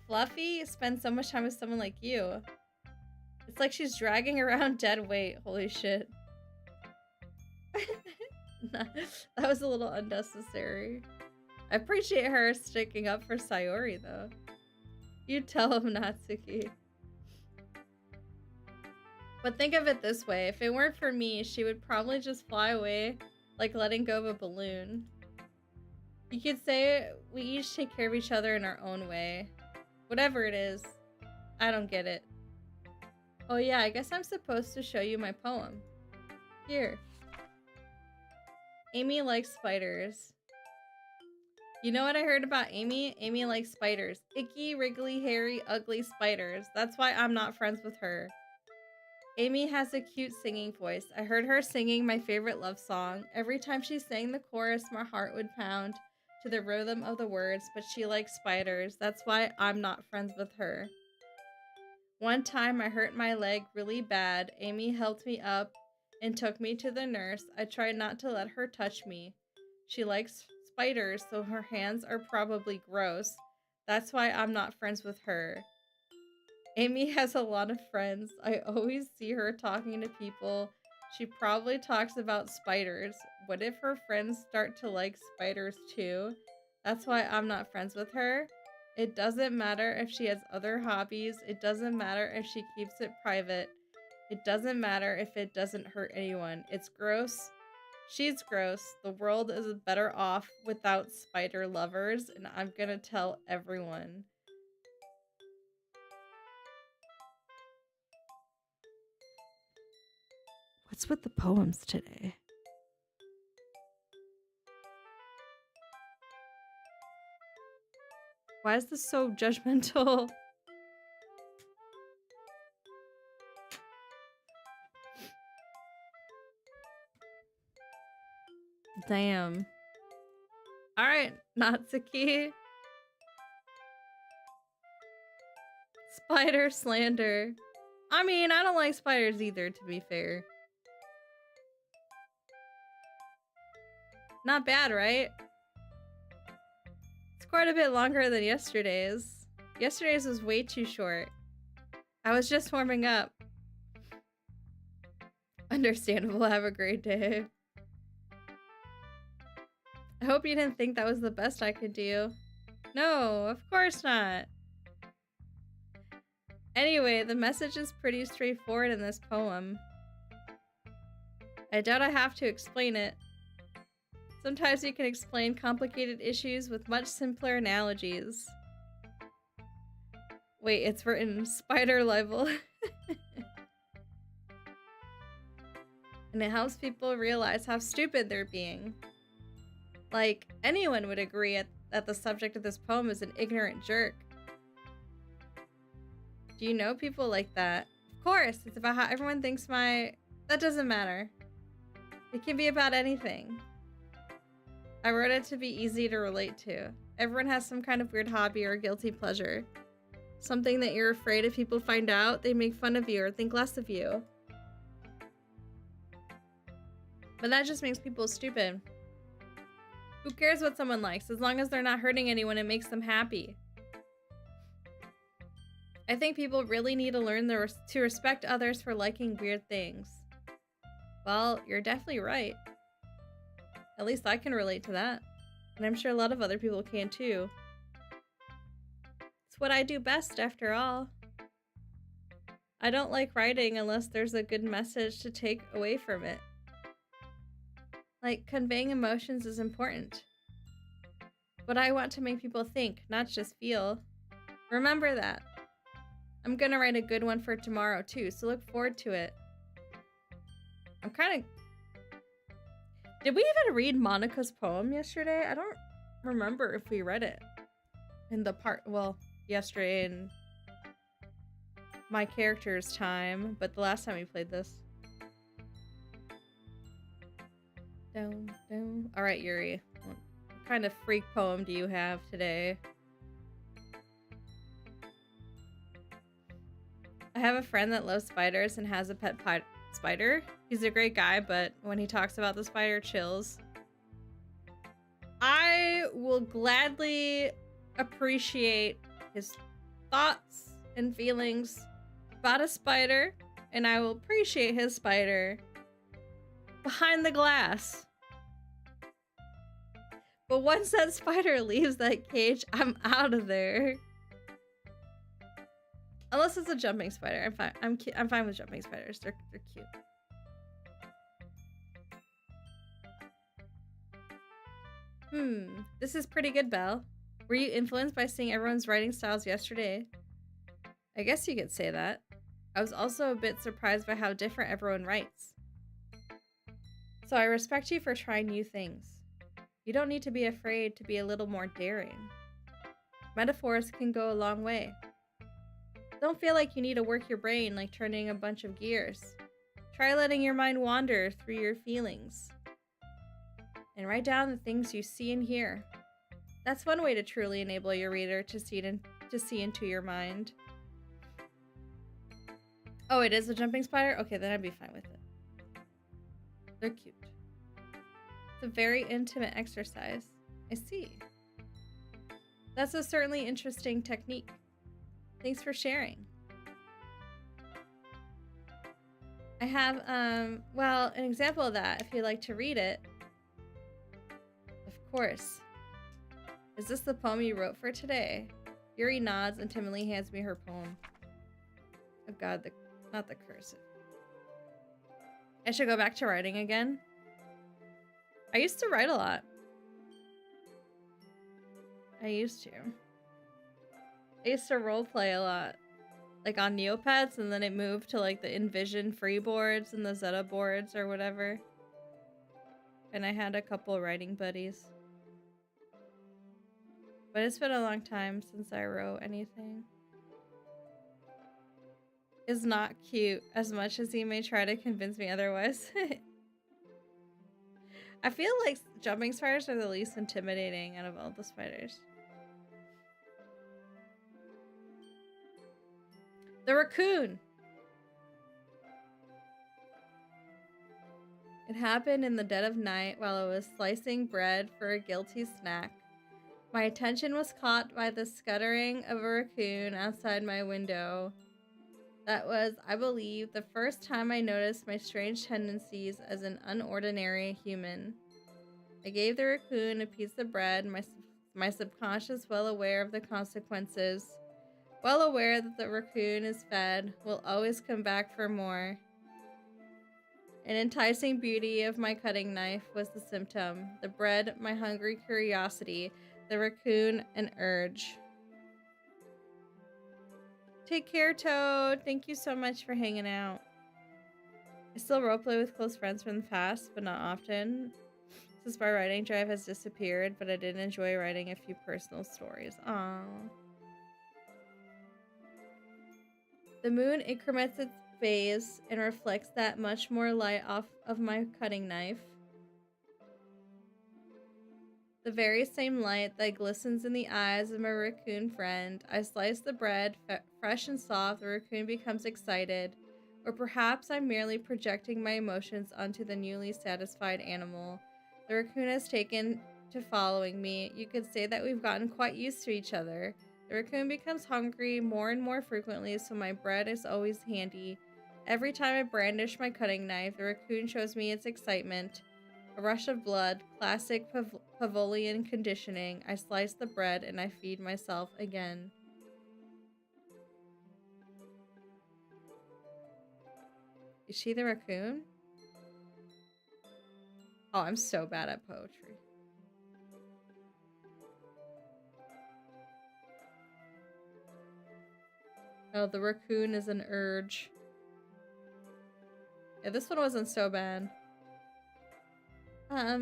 fluffy spend so much time with someone like you? It's like she's dragging around dead weight. Holy shit. That was a little unnecessary. I appreciate her sticking up for Sayuri, though. You tell him, Natsuki. But think of it this way. If it weren't for me, she would probably just fly away, like letting go of a balloon. You could say we each take care of each other in our own way. Whatever it is. I don't get it. Oh yeah, I guess I'm supposed to show you my poem. Here. Amy likes spiders. You know what I heard about Amy? Amy likes spiders. Icky, wriggly, hairy, ugly spiders. That's why I'm not friends with her. Amy has a cute singing voice. I heard her singing my favorite love song. Every time she sang the chorus, my heart would pound to the rhythm of the words, but she likes spiders. That's why I'm not friends with her. One time I hurt my leg really bad. Amy helped me up and took me to the nurse. I tried not to let her touch me. She likes spiders, so her hands are probably gross. That's why I'm not friends with her. Amy has a lot of friends. I always see her talking to people. She probably talks about spiders. What if her friends start to like spiders too? That's why I'm not friends with her. It doesn't matter if she has other hobbies. It doesn't matter if she keeps it private. It doesn't matter if it doesn't hurt anyone. It's gross. She's gross. The world is better off without spider lovers, and I'm gonna tell everyone. What's with the poems today? Why is this so judgmental? Damn. Alright, Natsuki. Spider slander. I mean, I don't like spiders either, to be fair. Not bad, right? It's quite a bit longer than yesterday's. Yesterday's was way too short. I was just warming up. Understandable. Have a great day. I hope you didn't think that was the best I could do. No, of course not. Anyway, the message is pretty straightforward in this poem. I doubt I have to explain it. Sometimes you can explain complicated issues with much simpler analogies. Wait, it's written spider level. And it helps people realize how stupid they're being. Like, anyone would agree that the subject of this poem is an ignorant jerk. Do you know people like that? Of course, it's about how everyone thinks that doesn't matter. It can be about anything. I wrote it to be easy to relate to. Everyone has some kind of weird hobby or guilty pleasure. Something that you're afraid if people find out, they make fun of you or think less of you. But that just makes people stupid. Who cares what someone likes? As long as they're not hurting anyone, it makes them happy. I think people really need to learn to respect others for liking weird things. Well, you're definitely right. At least I can relate to that. And I'm sure a lot of other people can too. It's what I do best, after all. I don't like writing unless there's a good message to take away from it. Like, conveying emotions is important. But I want to make people think, not just feel. Remember that. I'm gonna write a good one for tomorrow too, so look forward to it. I'm kind of... Did we even read Monica's poem yesterday? I don't remember if we read it. In the part, well, yesterday and... my character's time, but the last time we played this. All right, Yuri. What kind of freak poem do you have today? I have a friend that loves spiders and has a pet spider. He's a great guy, but when he talks about the spider, chills. I will gladly appreciate his thoughts and feelings about a spider, and I will appreciate his spider behind the glass. But once that spider leaves that cage, I'm out of there. Unless it's a jumping spider, I'm fine. I'm fine with jumping spiders. They're cute. This is pretty good, Belle. Were you influenced by seeing everyone's writing styles yesterday? I guess you could say that. I was also a bit surprised by how different everyone writes. So I respect you for trying new things. You don't need to be afraid to be a little more daring. Metaphors can go a long way. Don't feel like you need to work your brain like turning a bunch of gears. Try letting your mind wander through your feelings. And write down the things you see and hear. That's one way to truly enable your reader to see into your mind. Oh, it is a jumping spider? Okay, then I'd be fine with it. They're cute. It's a very intimate exercise. I see. That's a certainly interesting technique. Thanks for sharing. I have, well, an example of that, if you'd like to read it. Of course. Is this the poem you wrote for today? Yuri nods and timidly hands me her poem. Oh god, not the cursive. I should go back to writing again. I used to write a lot. I used to roleplay a lot. Like on Neopets, and then it moved to like the Envision free boards and the Zeta boards or whatever. And I had a couple writing buddies. But it's been a long time since I wrote anything. Is not cute as much as he may try to convince me otherwise. I feel like jumping spiders are the least intimidating out of all the spiders. The raccoon! It happened in the dead of night while I was slicing bread for a guilty snack. My attention was caught by the scuttering of a raccoon outside my window. That was, I believe, the first time I noticed my strange tendencies as an unordinary human. I gave the raccoon a piece of bread, my subconscious well aware of the consequences. Well aware that the raccoon is fed, will always come back for more. An enticing beauty of my cutting knife was the symptom. The bread, my hungry curiosity. The raccoon, an urge. Take care, Toad. Thank you so much for hanging out. I still roleplay with close friends from the past, but not often. Since my writing drive has disappeared, but I did enjoy writing a few personal stories. Aww. The moon increments its phase and reflects that much more light off of my cutting knife. The very same light that glistens in the eyes of my raccoon friend. I slice the bread, fresh and soft. The raccoon becomes excited. Or perhaps I'm merely projecting my emotions onto the newly satisfied animal. The raccoon has taken to following me. You could say that we've gotten quite used to each other. The raccoon becomes hungry more and more frequently, so my bread is always handy. Every time I brandish my cutting knife, the raccoon shows me its excitement. A rush of blood, classic Pavlovian conditioning. I slice the bread and I feed myself again. Is she the raccoon? Oh, I'm so bad at poetry. Oh, the raccoon is an urge. Yeah, this one wasn't so bad. I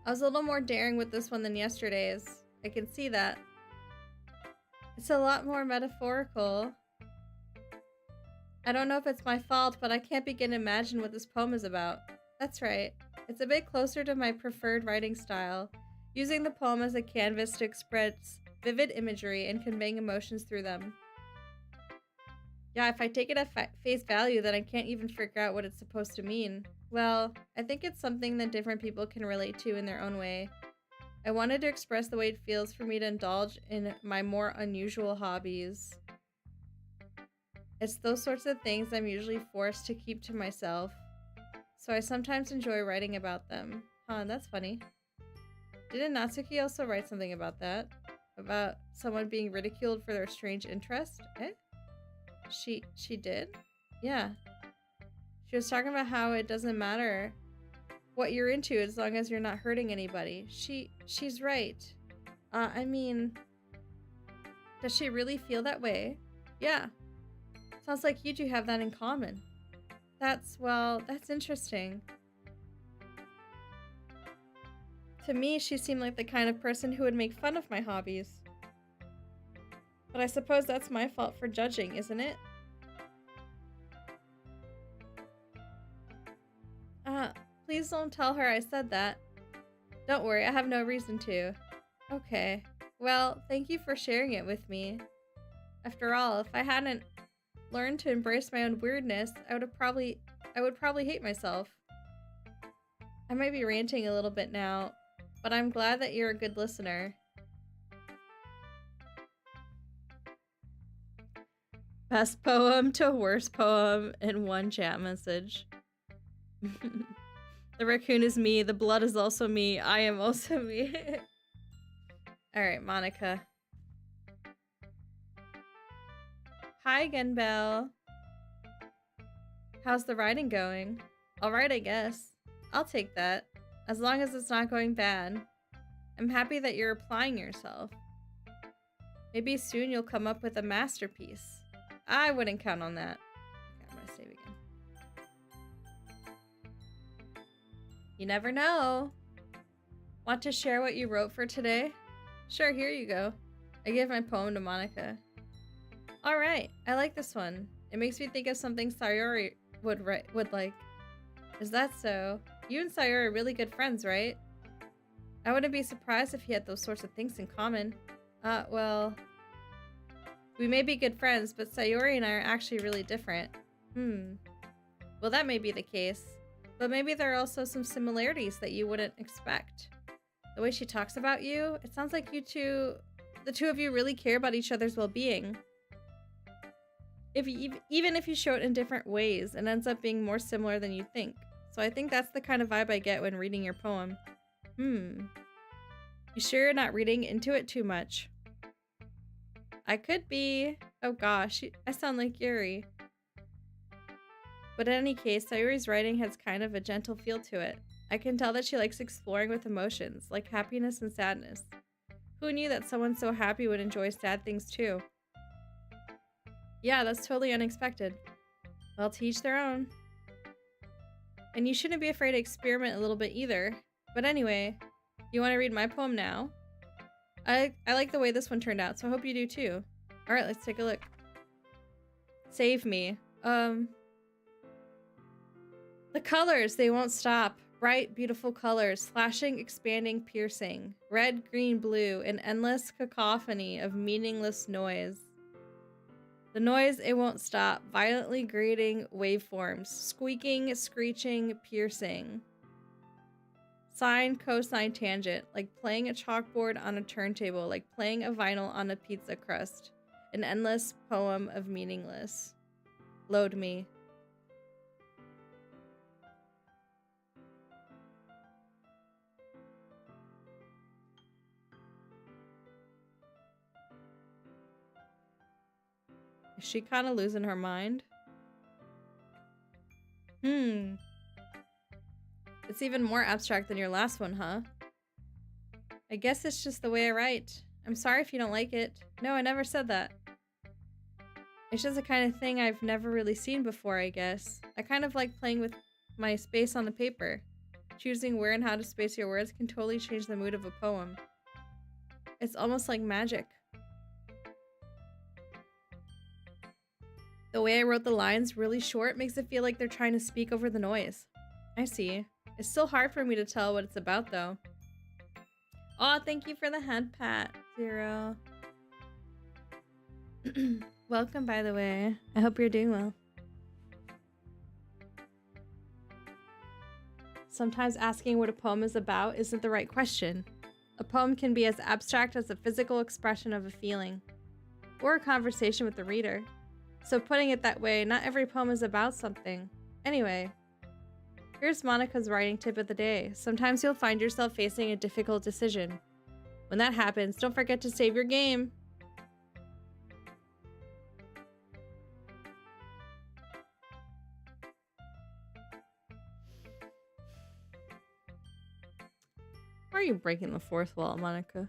was a little more daring with this one than yesterday's. I can see that. It's a lot more metaphorical. I don't know if it's my fault, but I can't begin to imagine what this poem is about. That's right. It's a bit closer to my preferred writing style, using the poem as a canvas to express vivid imagery and conveying emotions through them. Yeah, if I take it at face value, then I can't even figure out what it's supposed to mean. Well, I think it's something that different people can relate to in their own way. I wanted to express the way it feels for me to indulge in my more unusual hobbies. It's those sorts of things I'm usually forced to keep to myself, so I sometimes enjoy writing about them. Huh, that's funny. Didn't Natsuki also write something about that? About someone being ridiculed for their strange interest? Eh? She did? Yeah. She was talking about how it doesn't matter what you're into as long as you're not hurting anybody. She's right. I mean, does she really feel that way? Yeah. Sounds like you two have that in common. That's interesting. To me, she seemed like the kind of person who would make fun of my hobbies. But I suppose that's my fault for judging, isn't it? Please don't tell her I said that. Don't worry, I have no reason to. Okay. Well, thank you for sharing it with me. After all, if I hadn't learned to embrace my own weirdness, I would probably hate myself. I might be ranting a little bit now, but I'm glad that you're a good listener. Best poem to worst poem in one chat message. The raccoon is me, the blood is also me, I am also me. Alright, Monica. Hi again, Belle. How's the writing going? Alright, I guess. I'll take that, as long as it's not going bad. I'm happy that you're applying yourself. Maybe soon you'll come up with a masterpiece. I wouldn't count on that. Okay, I'm gonna save again. You never know. Want to share what you wrote for today? Sure, here you go. I gave my poem to Monica. Alright, I like this one. It makes me think of something Sayori would like. Is that so? You and Sayori are really good friends, right? I wouldn't be surprised if you had those sorts of things in common. Well... We may be good friends, but Sayori and I are actually really different. Well, that may be the case. But maybe there are also some similarities that you wouldn't expect. The way she talks about you, it sounds like the two of you really care about each other's well-being. Even if you show it in different ways, it ends up being more similar than you think. So I think that's the kind of vibe I get when reading your poem. You sure you're not reading into it too much? I could be. Oh gosh, I sound like Yuri. But in any case, Sayuri's writing has kind of a gentle feel to it. I can tell that she likes exploring with emotions, like happiness and sadness. Who knew that someone so happy would enjoy sad things too? Yeah, that's totally unexpected. Well, to each their own. And you shouldn't be afraid to experiment a little bit either. But anyway, you want to read my poem now? I like the way this one turned out, so I hope you do too. Alright, let's take a look. Save me. The colors, they won't stop. Bright, beautiful colors, flashing, expanding, piercing. Red, green, blue, an endless cacophony of meaningless noise. The noise, it won't stop. Violently grating waveforms. Squeaking, screeching, piercing. Sine, cosine, tangent. Like playing a chalkboard on a turntable. Like playing a vinyl on a pizza crust. An endless poem of meaningless. Load me. Is she kind of losing her mind? It's even more abstract than your last one, huh? I guess it's just the way I write. I'm sorry if you don't like it. No, I never said that. It's just the kind of thing I've never really seen before, I guess. I kind of like playing with my space on the paper. Choosing where and how to space your words can totally change the mood of a poem. It's almost like magic. The way I wrote the lines really short makes it feel like they're trying to speak over the noise. I see. It's still hard for me to tell what it's about, though. Oh, thank you for the Headpat, Zero. Welcome, by the way. I hope you're doing well. Sometimes asking what a poem is about isn't the right question. A poem can be as abstract as a physical expression of a feeling, or a conversation with the reader. So putting it that way, not every poem is about something. Anyway, here's Monica's writing tip of the day. Sometimes you'll find yourself facing a difficult decision. When that happens, don't forget to save your game. Why are you breaking the fourth wall, Monica?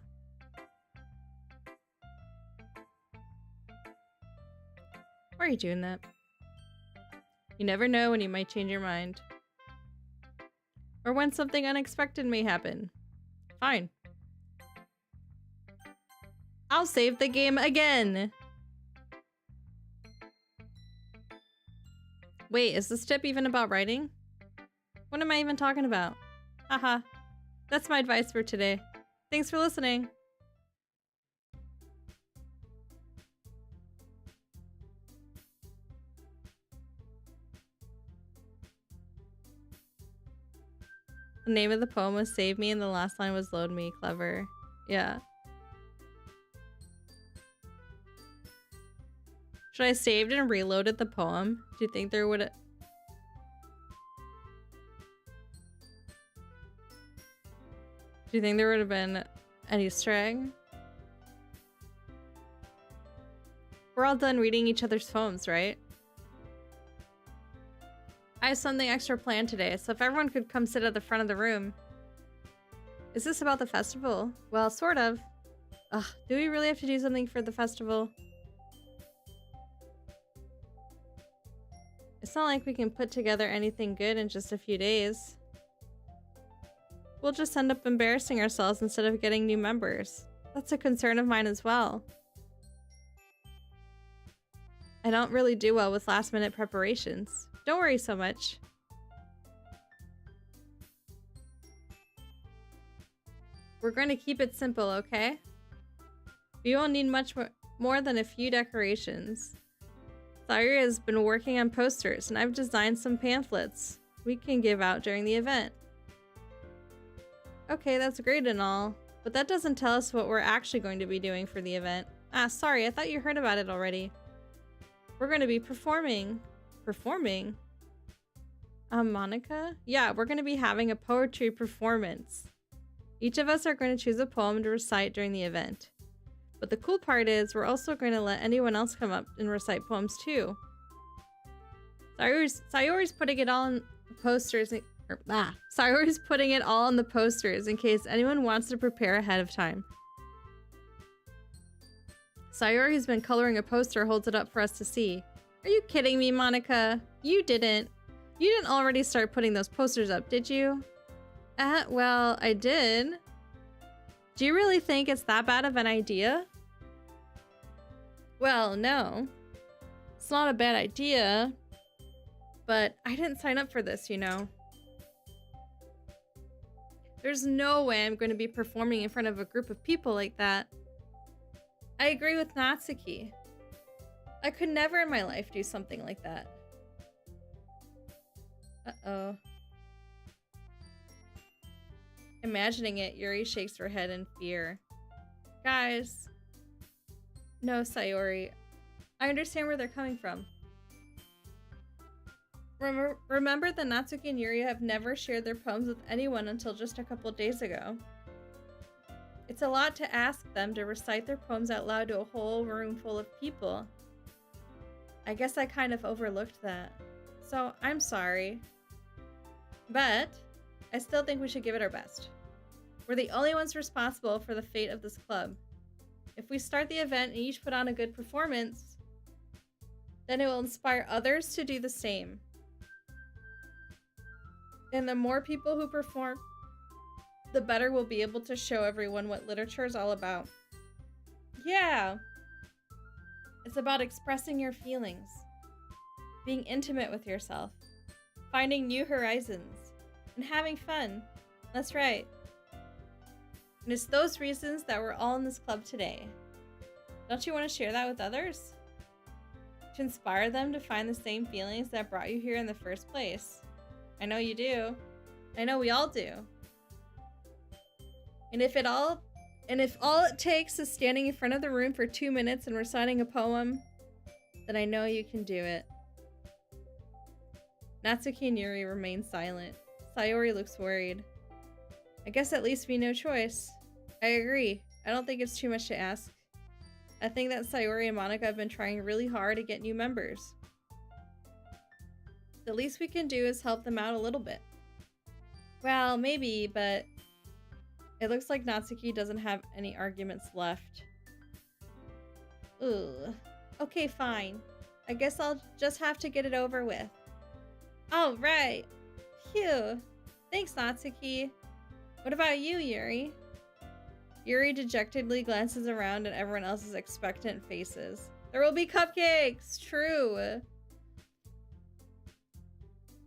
Why are you doing that? You never know when you might change your mind. Or when something unexpected may happen. Fine. I'll save the game again! Wait, is this tip even about writing? What am I even talking about? Haha. That's my advice for today. Thanks for listening. The name of the poem was Save Me and the last line was Load Me. Clever. Yeah. Should I have saved and reloaded the poem? Do you think there would... Do you think there would have been an Easter egg? We're all done reading each other's poems, right? I have something extra planned today, so if everyone could come sit at the front of the room. Is this about the festival? Well, sort of. Ugh, do we really have to do something for the festival? It's not like we can put together anything good in just a few days. We'll just end up embarrassing ourselves instead of getting new members. That's a concern of mine as well. I don't really do well with last-minute preparations. Don't worry so much. We're going to keep it simple, okay? We won't need much more than a few decorations. Thyra has been working on posters, and I've designed some pamphlets we can give out during the event. Okay, that's great and all, but that doesn't tell us what we're actually going to be doing for the event. Ah, sorry, I thought you heard about it already. We're going to be performing. Performing? Monica? Yeah, we're going to be having a poetry performance. Each of us are going to choose a poem to recite during the event. But the cool part is, we're also going to let anyone else come up and recite poems too. Sayori's putting it all in the posters and... Sayori's putting it all on the posters in case anyone wants to prepare ahead of time. Sayori, who's been coloring a poster, holds it up for us to see. Are you kidding me, Monica? You didn't already start putting those posters up, did you? Well, I did. Do you really think it's that bad of an idea? Well, no. It's not a bad idea. But I didn't sign up for this, you know. There's no way I'm going to be performing in front of a group of people like that. I agree with Natsuki. I could never in my life do something like that. Uh-oh. Imagining it, Yuri shakes her head in fear. Guys. No, Sayori. I understand where they're coming from. Remember that Natsuki and Yuri have never shared their poems with anyone until just a couple days ago. It's a lot to ask them to recite their poems out loud to a whole room full of people. I guess I kind of overlooked that. So, I'm sorry. But, I still think we should give it our best. We're the only ones responsible for the fate of this club. If we start the event and each put on a good performance, then it will inspire others to do the same. And the more people who perform, the better we'll be able to show everyone what literature is all about. Yeah! It's about expressing your feelings. being intimate with yourself, finding new horizons, and having fun. That's right. And it's those reasons that we're all in this club today. Don't you want to share that with others? To inspire them to find the same feelings that brought you here in the first place. I know you do. I know we all do. And if all it takes is standing in front of the room for 2 minutes and reciting a poem, then I know you can do it. Natsuki and Yuri remain silent. Sayori looks worried. I guess that leaves me no choice. I agree. I don't think it's too much to ask. I think that Sayori and Monica have been trying really hard to get new members. The least we can do is help them out a little bit. Well, maybe, but it looks like Natsuki doesn't have any arguments left. Ugh. Okay, fine. I guess I'll just have to get it over with. All right. Phew. Thanks, Natsuki. What about you, Yuri? Yuri dejectedly glances around at everyone else's expectant faces. There will be cupcakes! True.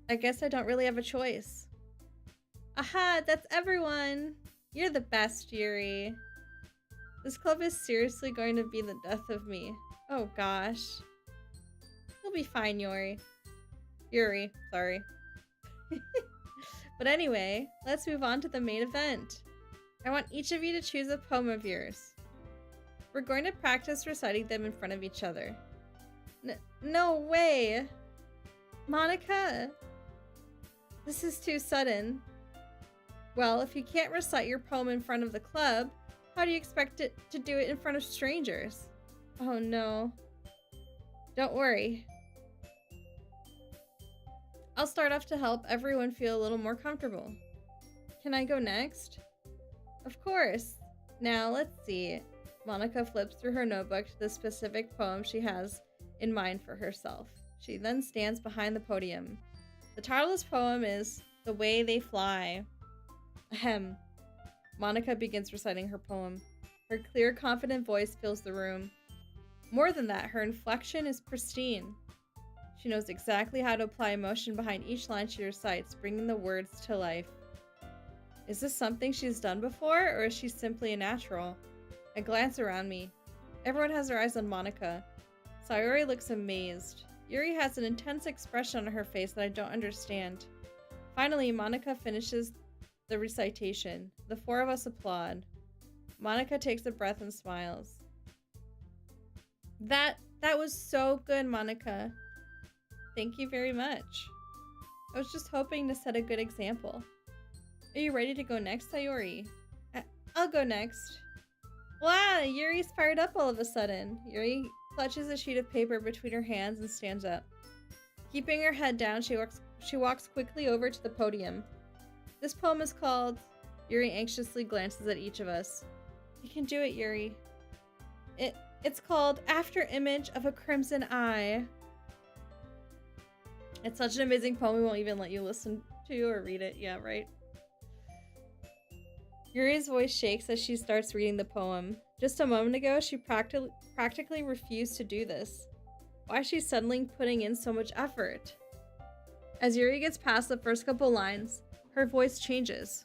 I guess I don't really have a choice. Aha, that's everyone! You're the best, Yuri. This club is seriously going to be the death of me. Oh gosh. You'll be fine, Yuri. Yuri, sorry. But anyway, let's move on to the main event. I want each of you to choose a poem of yours. We're going to practice reciting them in front of each other. No way! Monica! This is too sudden. Well, if you can't recite your poem in front of the club, how do you expect it to do it in front of strangers? Oh no. Don't worry. I'll start off to help everyone feel a little more comfortable. Can I go next? Of course. Now, let's see. Monica flips through her notebook to the specific poem she has in mind for herself. She then stands behind the podium. The title of this poem is The Way They Fly. Ahem. Monica begins reciting her poem. Her clear, confident voice fills the room. More than that, her inflection is pristine. She knows exactly how to apply emotion behind each line she recites, bringing the words to life. Is this something she's done before, or is she simply a natural? I glance around me. Everyone has their eyes on Monica. Sayori looks amazed. Yuri has an intense expression on her face that I don't understand. Finally, Monica finishes the recitation. The four of us applaud. Monica takes a breath and smiles. That was so good, Monica. Thank you very much. I was just hoping to set a good example. Are you ready to go next, Sayori? I'll go next. Wow, Yuri's fired up all of a sudden. Yuri clutches a sheet of paper between her hands and stands up. Keeping her head down, she walks quickly over to the podium. This poem is called... Yuri anxiously glances at each of us. You can do it, Yuri. It's called After Image of a Crimson Eye. It's such an amazing poem, we won't even let you listen to or read it. Yeah, right? Yuri's voice shakes as she starts reading the poem. Just a moment ago, she practically refused to do this. Why is she suddenly putting in so much effort? As Yuri gets past the first couple lines, her voice changes.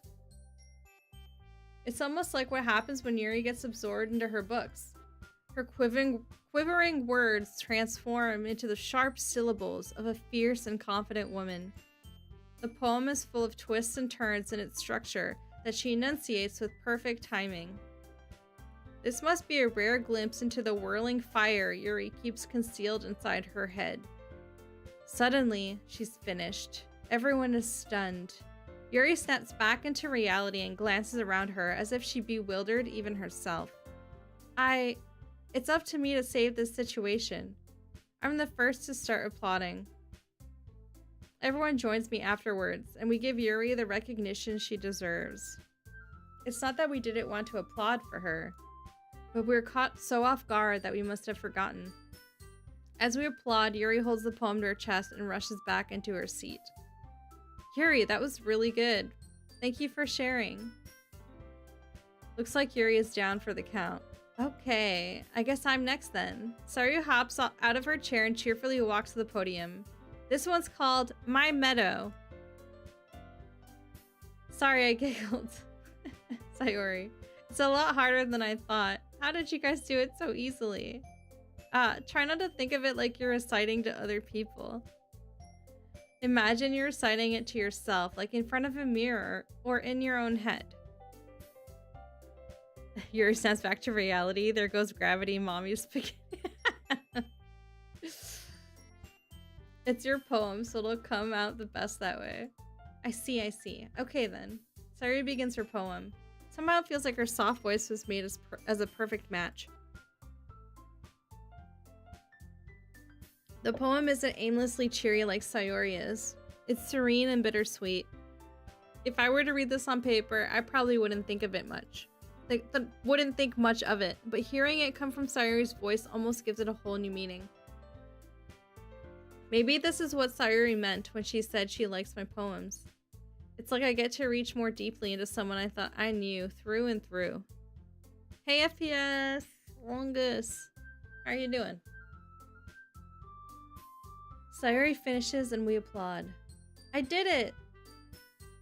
It's almost like what happens when Yuri gets absorbed into her books. Her quivering words transform into the sharp syllables of a fierce and confident woman. The poem is full of twists and turns in its structure that she enunciates with perfect timing. This must be a rare glimpse into the whirling fire Yuri keeps concealed inside her head. Suddenly, she's finished. Everyone is stunned. Yuri snaps back into reality and glances around her as if she bewildered even herself. It's up to me to save this situation. I'm the first to start applauding. Everyone joins me afterwards, and we give Yuri the recognition she deserves. It's not that we didn't want to applaud for her, but we were caught so off guard that we must have forgotten. As we applaud, Yuri holds the poem to her chest and rushes back into her seat. Yuri, that was really good. Thank you for sharing. Looks like Yuri is down for the count. Okay, I guess I'm next then. Saru hops out of her chair and cheerfully walks to the podium. This one's called My Meadow. Sorry, I giggled. Sayori. It's a lot harder than I thought. How did you guys do it so easily? Try not to think of it like you're reciting to other people. Imagine you're reciting it to yourself, like in front of a mirror or in your own head. Yuri snaps back to reality. There goes gravity, mommy's spaghetti. It's your poem, so it'll come out the best that way. I see, I see. Okay then. Sayori begins her poem. Somehow it feels like her soft voice was made as a perfect match. The poem isn't aimlessly cheery like Sayori is. It's serene and bittersweet. If I were to read this on paper, I probably wouldn't think of it much. Wouldn't think much of it, but hearing it come from Sayori's voice almost gives it a whole new meaning. Maybe this is what Sayori meant when she said she likes my poems. It's like I get to reach more deeply into someone I thought I knew through and through. Hey FPS! Longus! How are you doing? Sayori finishes and we applaud. I did it!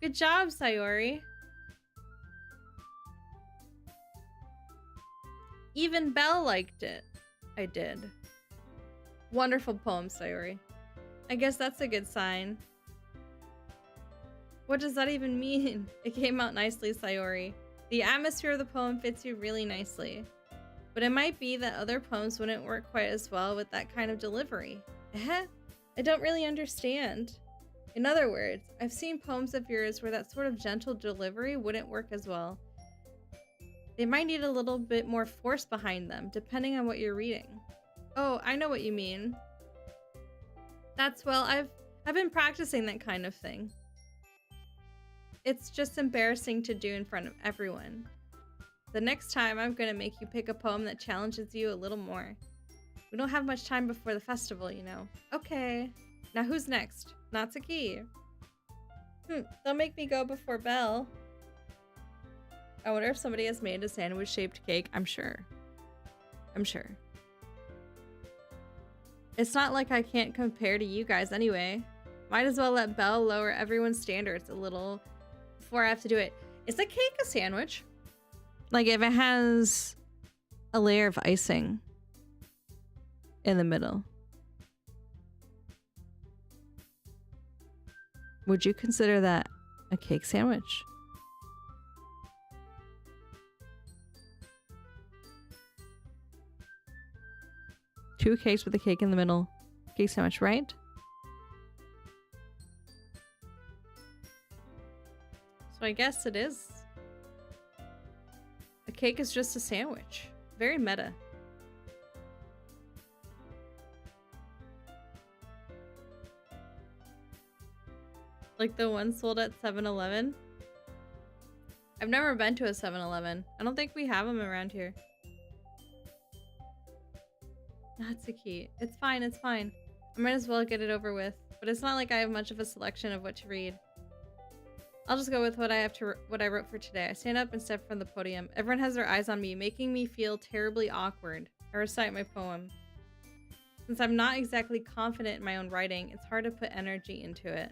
Good job, Sayori! Even Belle liked it. I did. Wonderful poem, Sayori. I guess that's a good sign. What does that even mean? It came out nicely, Sayori. The atmosphere of the poem fits you really nicely. But it might be that other poems wouldn't work quite as well with that kind of delivery. Eh? I don't really understand. In other words, I've seen poems of yours where that sort of gentle delivery wouldn't work as well. They might need a little bit more force behind them, depending on what you're reading. Oh, I know what you mean. Well, I've been practicing that kind of thing. It's just embarrassing to do in front of everyone. The next time, I'm gonna make you pick a poem that challenges you a little more. We don't have much time before the festival, you know. Okay. Now who's next? Natsuki. Don't make me go before Belle. I wonder if somebody has made a sandwich-shaped cake. I'm sure. It's not like I can't compare to you guys anyway. Might as well let Belle lower everyone's standards a little before I have to do it. Is a cake a sandwich? Like if it has a layer of icing in the middle. Would you consider that a cake sandwich? Two cakes with a cake in the middle. Cake sandwich, right? So I guess it is. A cake is just a sandwich. Very meta. Like the one sold at 7-Eleven? I've never been to a 7-Eleven. I don't think we have them around here. Natsuki. It's fine, it's fine. I might as well get it over with. But it's not like I have much of a selection of what to read. I'll just go with what I wrote for today. I stand up and step from the podium. Everyone has their eyes on me, making me feel terribly awkward. I recite my poem. Since I'm not exactly confident in my own writing, it's hard to put energy into it.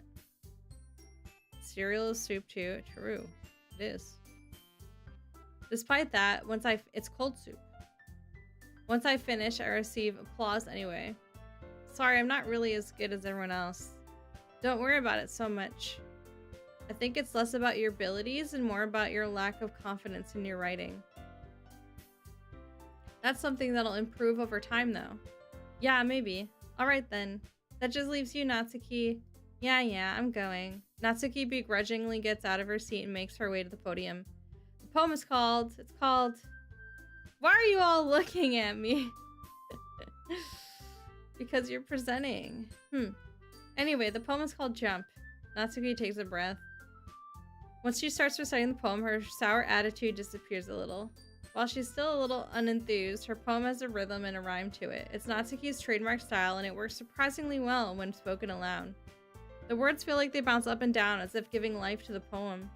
Cereal is soup too. True. It is. Despite that, it's cold soup. Once I finish, I receive applause anyway. Sorry, I'm not really as good as everyone else. Don't worry about it so much. I think it's less about your abilities and more about your lack of confidence in your writing. That's something that'll improve over time though. Yeah, maybe. Alright then. That just leaves you, Natsuki. Yeah, I'm going. Natsuki begrudgingly gets out of her seat and makes her way to the podium. The poem is called... Why are you all looking at me? Because you're presenting. Anyway, the poem is called Jump. Natsuki takes a breath. Once she starts reciting the poem, her sour attitude disappears a little. While she's still a little unenthused, her poem has a rhythm and a rhyme to it. It's Natsuki's trademark style, and it works surprisingly well when spoken aloud. The words feel like they bounce up and down, as if giving life to the poem.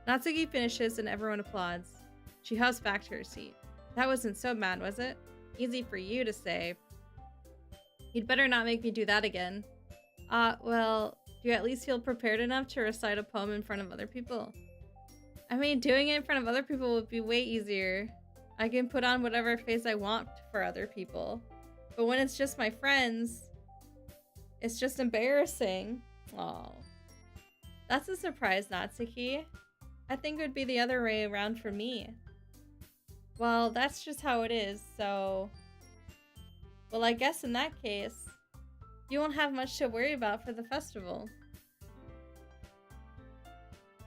Natsuki finishes, and everyone applauds. She huffs back to her seat. That wasn't so bad, was it? Easy for you to say. You'd better not make me do that again. Well, do you at least feel prepared enough to recite a poem in front of other people? I mean, doing it in front of other people would be way easier. I can put on whatever face I want for other people. But when it's just my friends, it's just embarrassing. Oh, that's a surprise, Natsuki. I think it would be the other way around for me. Well, that's just how it is, so... Well, I guess in that case, you won't have much to worry about for the festival.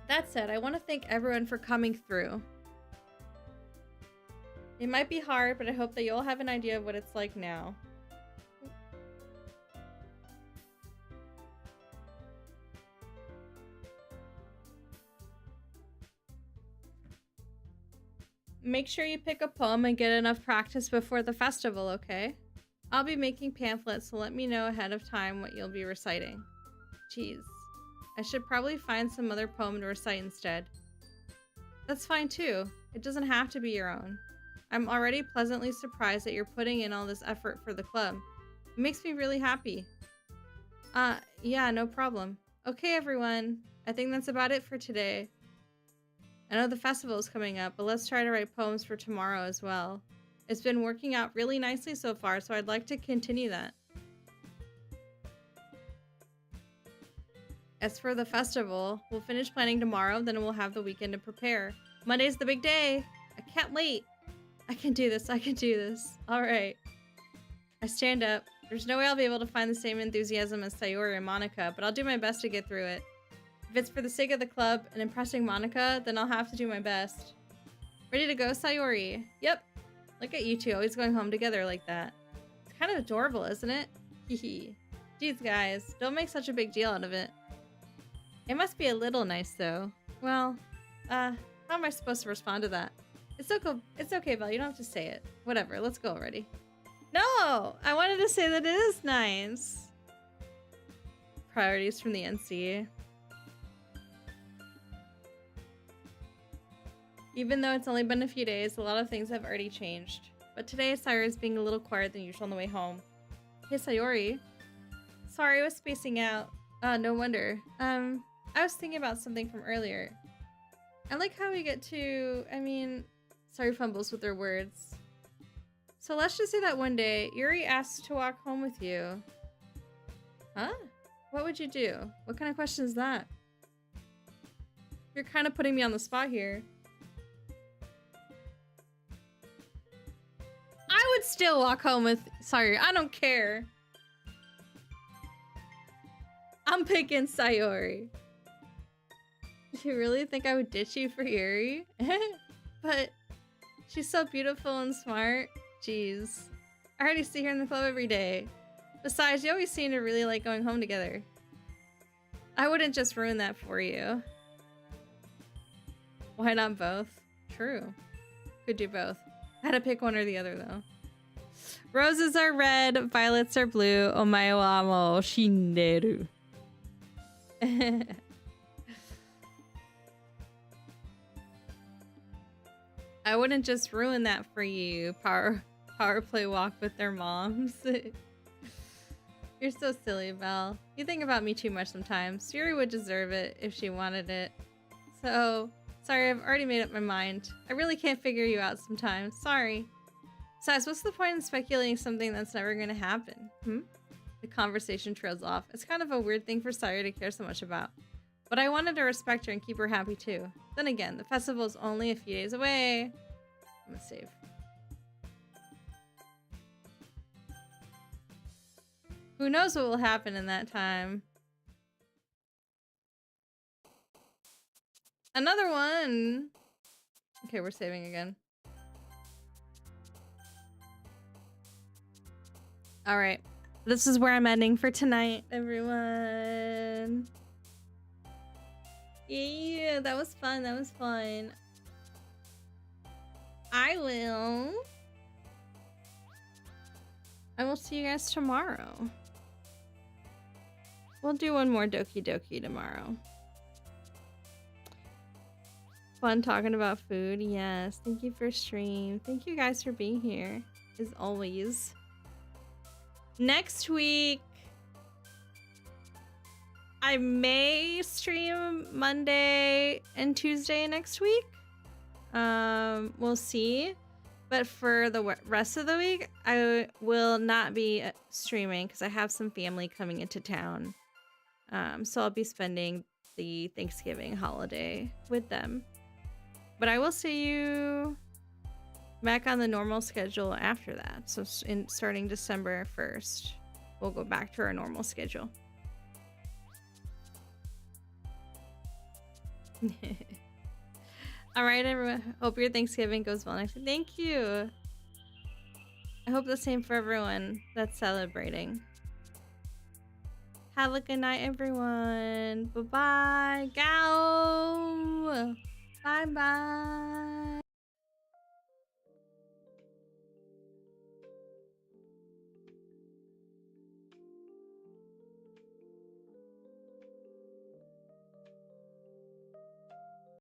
That said, I want to thank everyone for coming through. It might be hard, but I hope that you'll have an idea of what it's like now. Make sure you pick a poem and get enough practice before the festival, okay? I'll be making pamphlets, so let me know ahead of time what you'll be reciting. Jeez. I should probably find some other poem to recite instead. That's fine too. It doesn't have to be your own. I'm already pleasantly surprised that you're putting in all this effort for the club. It makes me really happy. Yeah, no problem. Okay, everyone. I think that's about it for today. I know the festival is coming up, but let's try to write poems for tomorrow as well. It's been working out really nicely so far, so I'd like to continue that. As for the festival, we'll finish planning tomorrow, then we'll have the weekend to prepare. Monday's the big day! I can't wait! I can do this, I can do this. Alright. I stand up. There's no way I'll be able to find the same enthusiasm as Sayori and Monica, but I'll do my best to get through it. If it's for the sake of the club and impressing Monica, then I'll have to do my best. Ready to go, Sayori? Yep. Look at you two always going home together like that. It's kind of adorable, isn't it? Hehe. Jeez, guys. Don't make such a big deal out of it. It must be a little nice, though. Well, how am I supposed to respond to that? It's okay, Belle. You don't have to say it. Whatever. Let's go already. No! I wanted to say that it is nice. Priorities from the NC. Even though it's only been a few days, a lot of things have already changed. But today, Sayori is being a little quieter than usual on the way home. Hey, Sayori. Sorry, I was spacing out. No wonder. I was thinking about something from earlier. I like how we get to... I mean... Sayori fumbles with her words. So let's just say that one day, Yuri asked to walk home with you. Huh? What would you do? What kind of question is that? You're kind of putting me on the spot here. I would still walk home with... Sorry, I don't care. I'm picking Sayori. You really think I would ditch you for Yuri? But she's so beautiful and smart. Jeez. I already see her in the club every day. Besides, you always seem to really like going home together. I wouldn't just ruin that for you. Why not both? True. Could do both. I had to pick one or the other, though. Roses are red, violets are blue. Omae wa mo shinderu. I wouldn't just ruin that for you. Power play walk with their moms. You're so silly, Belle. You think about me too much sometimes. Yuri would deserve it if she wanted it. So, sorry, I've already made up my mind. I really can't figure you out sometimes. Sorry. Besides, what's the point in speculating something that's never gonna happen? The conversation trails off. It's kind of a weird thing for Sayori to care so much about. But I wanted to respect her and keep her happy too. Then again, the festival is only a few days away. I'm gonna save. Who knows what will happen in that time? Another one! Okay, we're saving again. Alright. This is where I'm ending for tonight, everyone. Yeah, that was fun. That was fun. I will see you guys tomorrow. We'll do one more Doki Doki tomorrow. Fun talking about food. Yes. Thank you for stream. Thank you guys for being here, as always. Next week, I may stream Monday and Tuesday next week. We'll see. But for the rest of the week, I will not be streaming because I have some family coming into town. So I'll be spending the Thanksgiving holiday with them. But I will see you back on the normal schedule after that. So starting December 1st, we'll go back to our normal schedule. All right, everyone. Hope your Thanksgiving goes well next week. Thank you. I hope the same for everyone that's celebrating. Have a good night, everyone. Bye-bye. Go. Bye-bye.